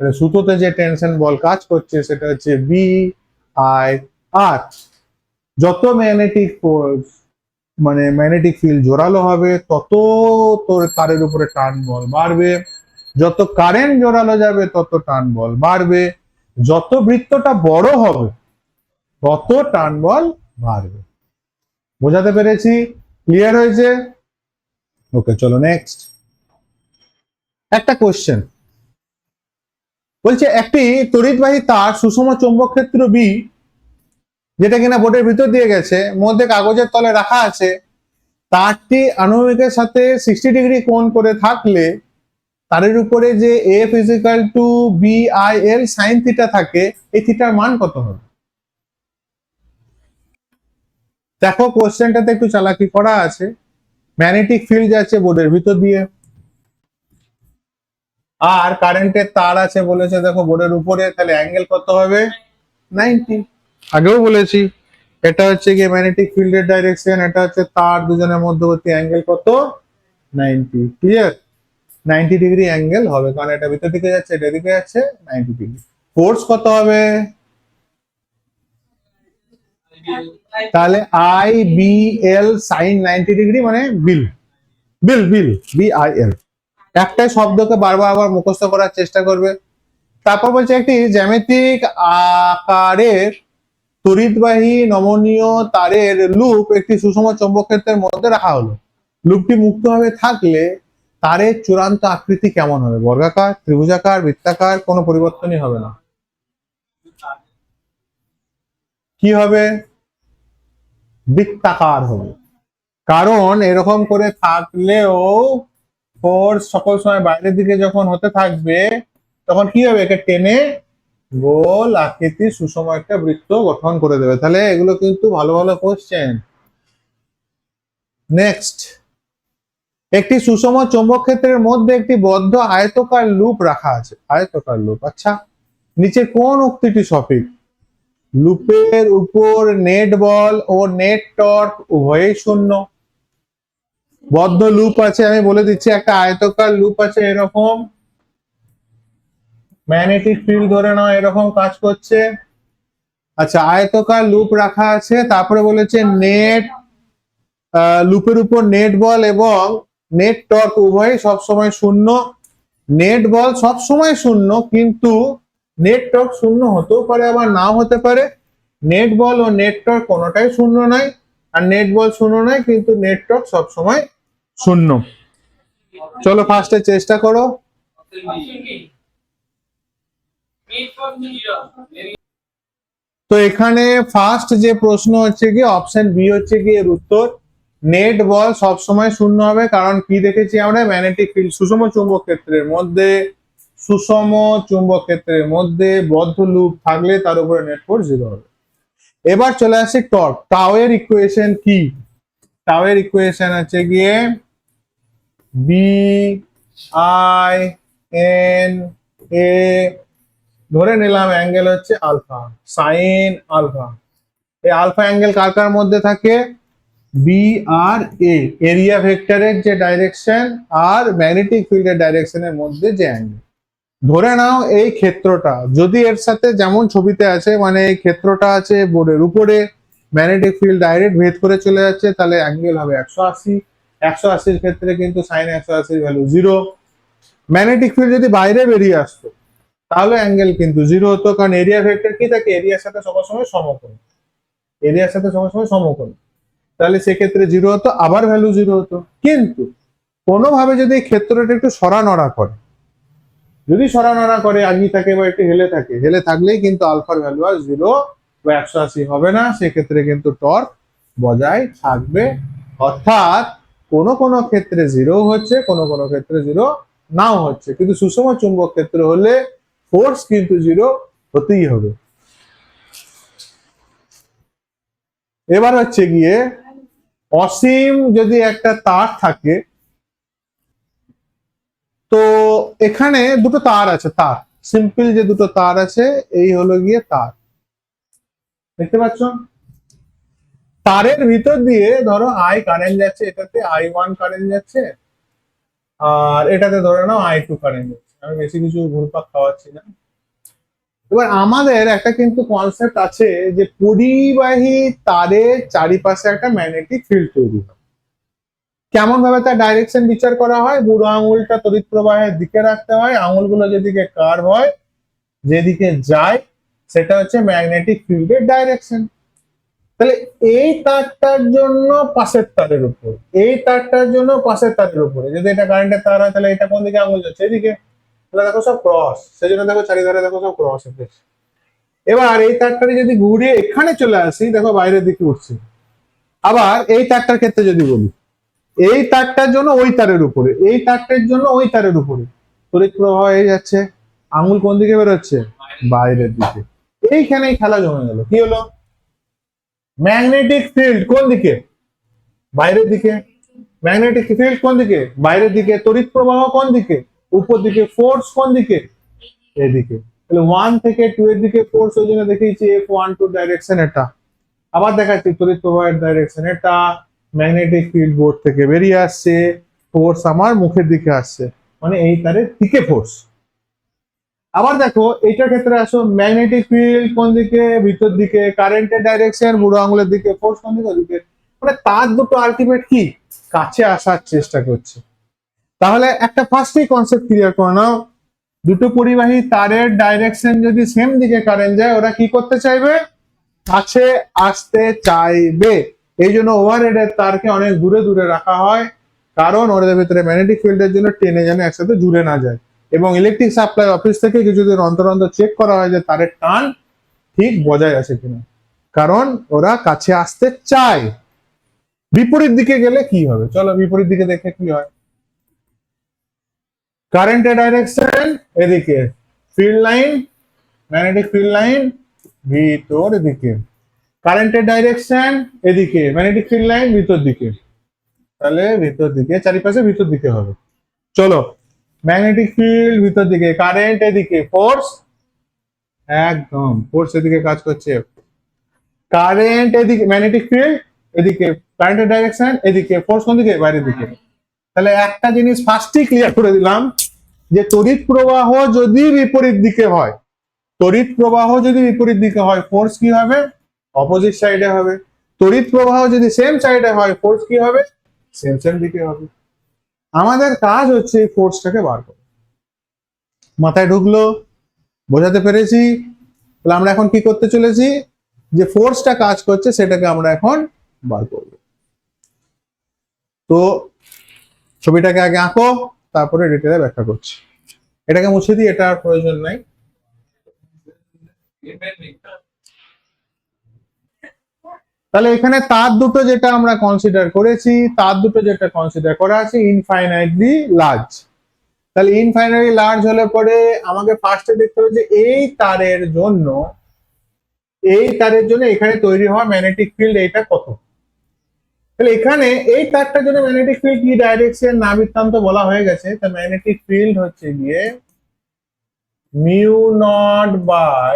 সুতোতে যে টেনশন বল কাজ করছে সেটা হচ্ছে বি আই আর। যত ম্যাগনেটিক ফোর্স মানে ম্যাগনেটিক ফিল্ড জোরালো হবে তত তোর তারের উপরে টান বল বাড়বে। যত কারেন্ট জোরালো যাবে তত টান বল বাড়বে। যত বৃত্তটা বড় হবে তত টান বল বাড়বে। বোঝাতে পেরেছি? ক্লিয়ার হয়েছে? ওকে, চলো নেক্সট। একটা কোশ্চেন বলছে একটি তড়িৎবাহী তার সুষম চৌম্বক ক্ষেত্র বি, যেটা কিনা বোর্ডের ভিতর দিয়ে গেছে, মধ্যে কাগজের তলে রাখা আছে, তারটি আনুভূমিকের সাথে 60 ডিগ্রি কোণ করে থাকলে তারের উপরে যে F is equal to B I L sine theta থাকে, এই থিটার মান কত হবে? দেখো কোশ্চেনটাতে একটু চালাকি করা আছে। ম্যাগনেটিক ফিল্ড যাচ্ছে বোর্ডের ভিতর দিয়ে আর কারেন্টের তার আছে বলেছে দেখো বোর্ডের উপরে, তাহলে অ্যাঙ্গেল কত হবে? 90। আগেও বলেছি এটা হচ্ছে গিয়ে ম্যাগনেটিক ফিল্ডের ডাইরেকশন, এটা হচ্ছে তার দুজনের মধ্যবর্তী অ্যাঙ্গেল কত, 90। ক্লিয়ার? 90 ডিগ্রি অ্যাঙ্গেল হবে, কারণ এটা ভিতর দিকে যাচ্ছে, এটা দিকে যাচ্ছে, 90 ডিগ্রি। ফোর্স কত হবে? তাহলে I B L sine 90 degree মানে BIL, bill bill B I এল। একটাই শব্দকে বারবার আবার মুখস্থ করার চেষ্টা করবে। তারপর বলছে একটি জ্যামিতিক আকারের তড়িৎবাহী নমনীয় তারের লুপ একটি সুষম চৌম্বক ক্ষেত্রের মধ্যে রাখা হলো। লুপটি মুক্তভাবে থাকলে তারের চূড়ান্ত আকৃতি কেমন হবে? বর্গাকার, ত্রিভুজাকার, বৃত্তাকার, কোনো পরিবর্তনই হবে না। কি হবে? বৃত্তাকার হবে। কারণ এরকম করে থাকলেও ফোর্স সকল সময় বাইরের দিকে যখন হতে থাকবে তখন কি হবে? একে টেনে গোল আকৃতির সুষম একটা বৃত্ত গঠন করে দেবে। তাহলে এগুলো কিন্তু ভালো ভালো কোশ্চেন। নেক্সট, একটি সুষম চৌম্বক ক্ষেত্রের মধ্যে একটি বদ্ধ আয়তকার লুপ রাখা আছে। আয়তকার লুপ, আচ্ছা নিচে কোন উক্তিটি সঠিক? লুপের উপর নেট বল ও নেট টর্ক উভয়ই শূন্য। বদ্ধ লুপ আছে, আমি বলে দিচ্ছি একটা আয়তকার লুপ আছে এরকম, ম্যাগনেটিক ফিল্ড ধরে নাও এরকম কাজ করছে। আচ্ছা আয়তকার লুপ রাখা আছে, তারপরে বলেছে নেট, লুপের উপর নেট বল এবং নেট টর্ক উভয়ই সবসময় শূন্য। নেট বল সবসময় শূন্য, কিন্তু নেট টর্ক শূন্য হতেও পারে আবার নাও হতে পারে। নেট বল ও নেট টর্ক কোনোটাই শূন্য নয়, আর নেট বল শূন্য নয় কিন্তু নেট টর্ক সবসময় শূন্য। চলো ফার্স্টে চেষ্টা করো। তো এখানে ফার্স্ট যে প্রশ্ন হচ্ছে কি অপশন বি হচ্ছে কি এর উত্তর। নেট বল সবসময় শূন্য হবে, কারণ কি দেখেছি আমরা? ম্যাগনেটিক ফিল্ড সুষম চুম্বক ক্ষেত্রের মধ্যে, সুষম চুম্বক ক্ষেত্রের মধ্যে বদ্ধ লুপ থাকলে তার উপরে নেট ফোর্স 0 হবে। এবার চলে আসি টর্ক। টাওয়ের ইকুয়েশন কি? টাওয়ের ইকুয়েশন হচ্ছে গিয়ে বি আই এন এ, ধরে নিলাম অ্যাঙ্গেল হচ্ছে আলফা, সাইন আলফা। এই আলফা অ্যাঙ্গেল কার কার মধ্যে থাকে? বি আর এ, এরিয়া ভেক্টরের যে ডাইরেকশন আর ম্যাগনেটিক ফিল্ডের ডাইরেকশনের মধ্যে যে অ্যাঙ্গেল। ধরে নাও এই ক্ষেত্রটা যদি এর সাথে যেমন ছবিতে আছে, মানে এই ক্ষেত্রটা আছে বোর্ডের উপরে, ম্যাগনেটিক ফিল্ড ডাইরেক্ট ভেদ করে চলে যাচ্ছে, তাহলে অ্যাঙ্গেল হবে 180। 180 ক্ষেত্রে কিন্তু সাইন 180 ভ্যালু 0। ম্যাগনেটিক ফিল্ড যদি বাইরে বেরিয়ে আসতো তাহলে অ্যাঙ্গেল কিন্তু 0 হতো, কারণ এরিয়া ভেক্টর কি থাকে? এরিয়ার সাথে সবসময় সমকোণ, এরিয়ার সাথে সবসময় সমকোণ। তাহলে সেক্ষেত্রে 0 হতো, আবার ভ্যালু 0 হতো। কিন্তু কোনোভাবে যদি এই ক্ষেত্রটা একটু সরা নড়া করে, যদি সরা নড়া করে, আগিয়ে থাকে বা একটু হেলে থাকে, হেলে থাকলেই কিন্তু আলফার ভ্যালু আর 0 বা 180 হবে না, সেক্ষেত্রে কিন্তু টর্ক বজায় থাকবে। অর্থাৎ কোনো কোনো ক্ষেত্রে 0 হচ্ছে, কোনো কোনো ক্ষেত্রে 0 নাও হচ্ছে, কিন্তু সুষম চুম্বক ক্ষেত্র হলে ফোর্স কিন্তু 0 হতেই হবে। এবার হচ্ছে গিয়ে অসীম যদি একটা তার থাকে, তো এখানে দুটো তার আছে, তার সিম্পল যে দুটো তার আছে এই হলো গিয়ে তার, দেখতে পাচ্ছ? তারের ভিতর দিয়ে ধরো আই কারেন্ট যাচ্ছে, এটাতে I1 কারেন্ট যাচ্ছে, আর এটাতে ধরে নাও I2 কারেন্ট যাচ্ছে। আমি বেশি কিছু ঘুরপাক খাওয়াচ্ছি না। এবার আমাদের একটা কিন্তু কনসেপ্ট আছে যে পরিবাহী তারের চারিপাশে একটা ম্যাগনেটিক ফিল্ড তৈরি হয়। কেমন ভাবে তার ডাইরেকশন বিচার করা হয়? বুড়ো আঙুলটা তড়িৎ প্রবাহের দিকে রাখতে হয়, আঙুলগুলো যেদিকে কার্ভ হয়, যেদিকে যায়, সেটা হচ্ছে ম্যাগনেটিক ফিল্ডের ডাইরেকশন। তাহলে এই তারটার জন্য পাশের তারের উপর, এই তারটার জন্য পাশের তারের উপরে, যদি এটা কারেন্টের তার হয় তাহলে এটা কোন দিকে আঙুল যাচ্ছে? এদিকে। তাহলে দেখো সব ক্রস, সেই জন্য দেখো চারিধারে দেখো সব ক্রস এসেছে। এবার এই তারটাকে যদি ঘুরিয়ে এখানে চলে আসি, দেখো বাইরের দিকে উঠছে। আবার এই তারটার ক্ষেত্রে যদি বলি, এই তারটার জন্য ওই তারের উপরে, এই তারটার জন্য ওই তারের উপরে তড়িৎ প্রবাহ হয়ে যাচ্ছে, আঙুল কোন দিকে বেরোচ্ছে? বাইরের দিকে। এইখানেই খেলা জমে গেল। কি হলো? ম্যাগনেটিক ফিল্ড কোন দিকে? বাইরের দিকে। ম্যাগনেটিক ফিল্ড কোন দিকে? বাইরের দিকে। তড়িৎ প্রবাহ কোন দিকে? উপর দিকে। ফোর্স কোন দিকে? এদিকে। তাহলে 1 থেকে 2 এর দিকে ফোর্স, ওই জন্য দেখিয়েছি F12 ডাইরেকশন এটা। আবার দেখাচ্ছি তড়িৎ প্রবাহের ডাইরেকশন এটা, ম্যাগনেটিক ফিল্ড বোর্ড থেকে বেরিয়ে আসছে, ফোর্স আমার মুখের দিকে আসছে, মানে এই তারের দিকে ফোর্স। আবার দেখো এইটার ক্ষেত্রে আসো, ম্যাগনেটিক ফিল্ড কোন দিকে, ভিতর দিকে, কারেন্টের ডাইরেকশন বুড়ো আঙুলের দিকে, ফোর্স কোন দিকে, ওদিকে, মানে তার দুটো আলটিমেট কি কাছে আসার চেষ্টা করছে। তাহলে একটা ফার্স্টই কনসেপ্ট ক্লিয়ার করে নাও, দুটো পরিবাহী তারের ডাইরেকশন যদি সেম দিকে কারেন্ট যায়, ওরা কি করতে চাইবে, কাছে আসতে চাইবে। এই জন্য ওভারহেডের তারকে অনেক দূরে দূরে রাখা হয়, কারণ ওদের ভিতরে ম্যাগনেটিক ফিল্ডের জন্য টেনে যেন একসাথে জুড়ে না যায়। এবং ইলেকট্রিক সাপ্লাই অফিস থেকে কিছুদিন অন্তর অন্তর চেক করা হয় যে তারের টান ঠিক বজায় আছে কিনা, কারণ ওরা কাছে আসতে চায়। বিপরীত দিকে গেলে কি হবে, চলো বিপরীত দিকে দেখে কি হয়। কারেন্টের ডাইরেকশন এদিকে, field line, magnetic field line ভিতর দিকে, কারেন্টের ডাইরেকশন এদিকে, ম্যাগনেটিক ফিল্ড লাইন ভিতর দিকে, তাহলে ভিতর দিকে, চারিপাশে ভিতর দিকে হবে। চলো, ম্যাগনেটিক ফিল্ড ভিতর দিকে, কারেন্ট এদিকে, ফোর্স একদম ফোর্স এদিকে কাজ করছে, কারেন্ট এদিকে, ম্যাগনেটিক ফিল্ড এদিকে, কারেন্টের ডাইরেকশন এদিকে, ফোর্স কোন দিকে, বাইরের দিকে। তাহলে একটা জিনিস ফার্স্টই ক্লিয়ার করে দিলাম যে তড়িৎ প্রবাহ যদি বিপরীত দিকে হয়, তড়িৎ প্রবাহ যদি বিপরীত দিকে হয়, ফোর্স কি হবে, অপোজিট সাইডে হবে। তড়িৎ প্রবাহ যদি সেম সাইডে হয়, ফোর্স কি হবে, সেম সেম দিকে হবে। আমাদের কাজ হচ্ছে এই ফোর্সটাকে বার করা। মাথায় ঢুকলো, বোঝাতে পেরেছি? তাহলে আমরা এখন কি করতে চলেছি, যে ফোর্সটা কাজ করছে সেটাকে আমরা এখন বার করব। তো ছবিটাকে আগে আঁকো, তারপরে ডিটেলে ব্যাখ্যা করছি। এটাকে মুছে দিই, এটা আর প্রয়োজন নাই। তাহলে এখানে তার দুটো যেটা আমরা কনসিডার করেছি, তার দুটো যেটা কনসিডার করা আছে ইনফাইনাইটলি লার্জ। তাহলে ইনফাইনাইটলি লার্জ হলে পরে আমাকে ফার্স্টে দেখতে হবে যে এই তারের জন্য, এই তারের জন্য এখানে তৈরি হওয়া ম্যাগনেটিক ফিল্ড এইটা কত। তাহলে এখানে এই তারটার জন্য ম্যাগনেটিক ফিল্ড কি ডাইরেকশন না বৃত্তান্ত বলা হয়ে গেছে। তা ম্যাগনেটিক ফিল্ড হচ্ছে গিয়ে mu naught by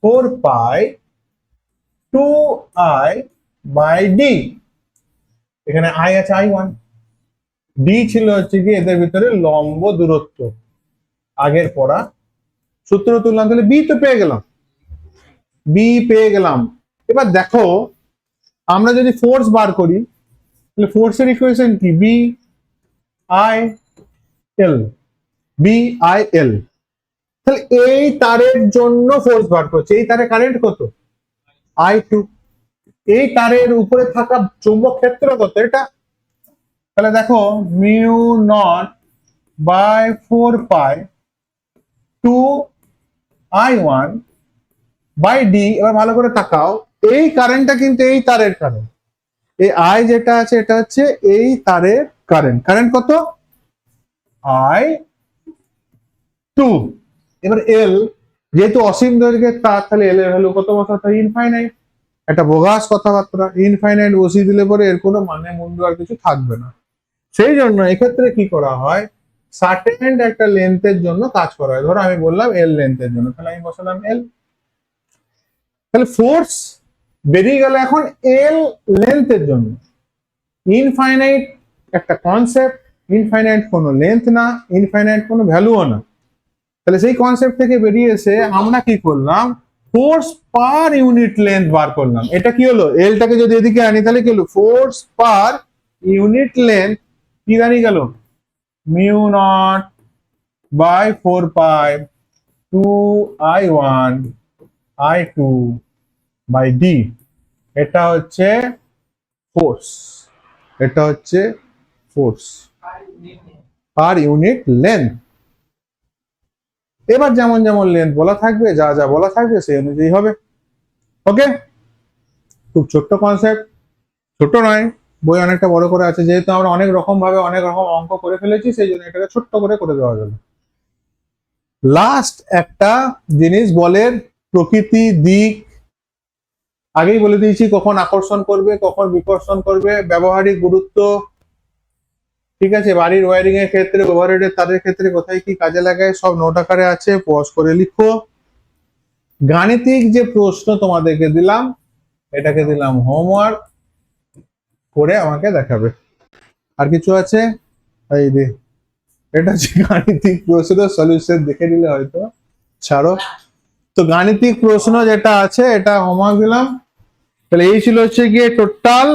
4 pi 2i by D. এখানে আই আছে I1, ডি ছিল হচ্ছে কি এদের ভিতরে লম্ব দূরত্ব, আগের পড়া সূত্র তুললাম, তাহলে বি তো পেয়ে গেলাম, বি পেয়ে গেলাম। এবার দেখো আমরা যদি ফোর্স বার করি, তাহলে ফোর্সের ইকুয়েশন কি, B I L, B I L. তাহলে এই তারের জন্য ফোর্স বার করছে, এই তারে কারেন্ট কত, I2, এই তারের উপরে থাকা চৌম্বক ক্ষেত্র কত, এটা। তাহলে দেখো mu naught by 4 pi 2i1 by D. এবার ভালো করে তাকাও, এই কারেন্টটা কিন্তু এই তারের কারেন্ট, এই আই যেটা আছে এটা হচ্ছে এই তারের কারেন্ট, কারেন্ট কত, I2। এবার এল যেহেতু অসীম দৈর্ঘ্যের তার, তাহলে এল এর ভ্যালু কত বসাতে হয়, ইনফাইনাইট। একটা বোগাস কথাবার্তা, ইনফাইনাইট বসিয়ে দিলে পরে এর কোনো মানে মূল্য আর কিছু থাকবে না। সেই জন্য এক্ষেত্রে কি করা হয়, সার্টেন একটা লেন্থের জন্য কাজ করা হয়। ধরো আমি বললাম এল লেন্থের জন্য, তাহলে আমি বসালাম এল। তাহলে ফোর্স বেরিয়ে গেল এখন এল লেন্থের জন্য। ইনফাইনাইট একটা কনসেপ্ট, ইনফাইনাইট কোনো লেন্থ না, ইনফাইনাইট কোনো ভ্যালুও না। তাহলে সেই কনসেপ্ট থেকে বেরিয়ে এসে আমরা কি করলাম, ফোর্স পার ইউনিট লেন্থ বার করলাম। এটা কি হলো, এলটাকে যদি এদিকে আনি তাহলে কি হলো, ফোর্স পার ইউনিট লেন্থ কি দাঁড়িয়ে গেল, mu naught by 4 pi 2i1 I2 by D. এটা হচ্ছে ফোর্স, এটা হচ্ছে ফোর্স পার ইউনিট লেন্থ। এবার যেমন যেমন লেন্থ বলা থাকবে, যা যা বলা থাকবে সেই অনুযায়ী হবে। ওকে, খুব ছোট্ট কনসেপ্ট, ছোট নয়, বই অনেকটা বড় করে আছে, যেহেতু আমরা অনেক রকম ভাবে অনেক রকম অঙ্ক করে ফেলেছি, সেই জন্য এটাকে ছোট্ট করে দেওয়া গেল। লাস্ট একটা জিনিস, বলের প্রকৃতি, দিক আগেই বলে দিয়েছি, কখন আকর্ষণ করবে কখন বিকর্ষণ করবে, ব্যবহারিক গুরুত্ব, ঠিক আছে, বাড়ির ওয়্যারিং এর ক্ষেত্রে, ওভারহেডের তারের ক্ষেত্রে কোথায় কি কাজে লাগায় সব নোট আকারে আছে, পজ করে লিখো। গাণিতিক যে প্রশ্ন তোমাদেরকে দিলাম, এটাকে দিলাম হোমওয়ার্ক, করে আমাকে দেখাবে। আর কিছু আছে? এই যে এটা হচ্ছে গাণিতিক প্রশ্ন, সলিউশন দেখে নিলে হয়তো ছাড়ো। তো গাণিতিক প্রশ্ন যেটা আছে এটা হোমওয়ার্ক দিলাম। তাহলে এই ছিল হচ্ছে গিয়ে টোটাল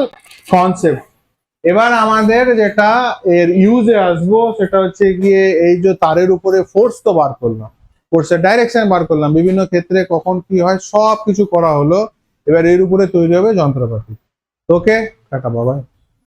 কনসেপ্ট। এবার আমাদের যেটা এর ইউজে আসবো সেটা হচ্ছে গিয়ে এই যে তারের উপরে ফোর্স তো বার করলাম, ফোর্সের ডাইরেকশন বার করলাম, বিভিন্ন ক্ষেত্রে কখন কি হয় সব কিছু করা হলো। এবার এর উপরে তৈরি হবে যন্ত্রপাতি। ওকে, টাটা, বাবা।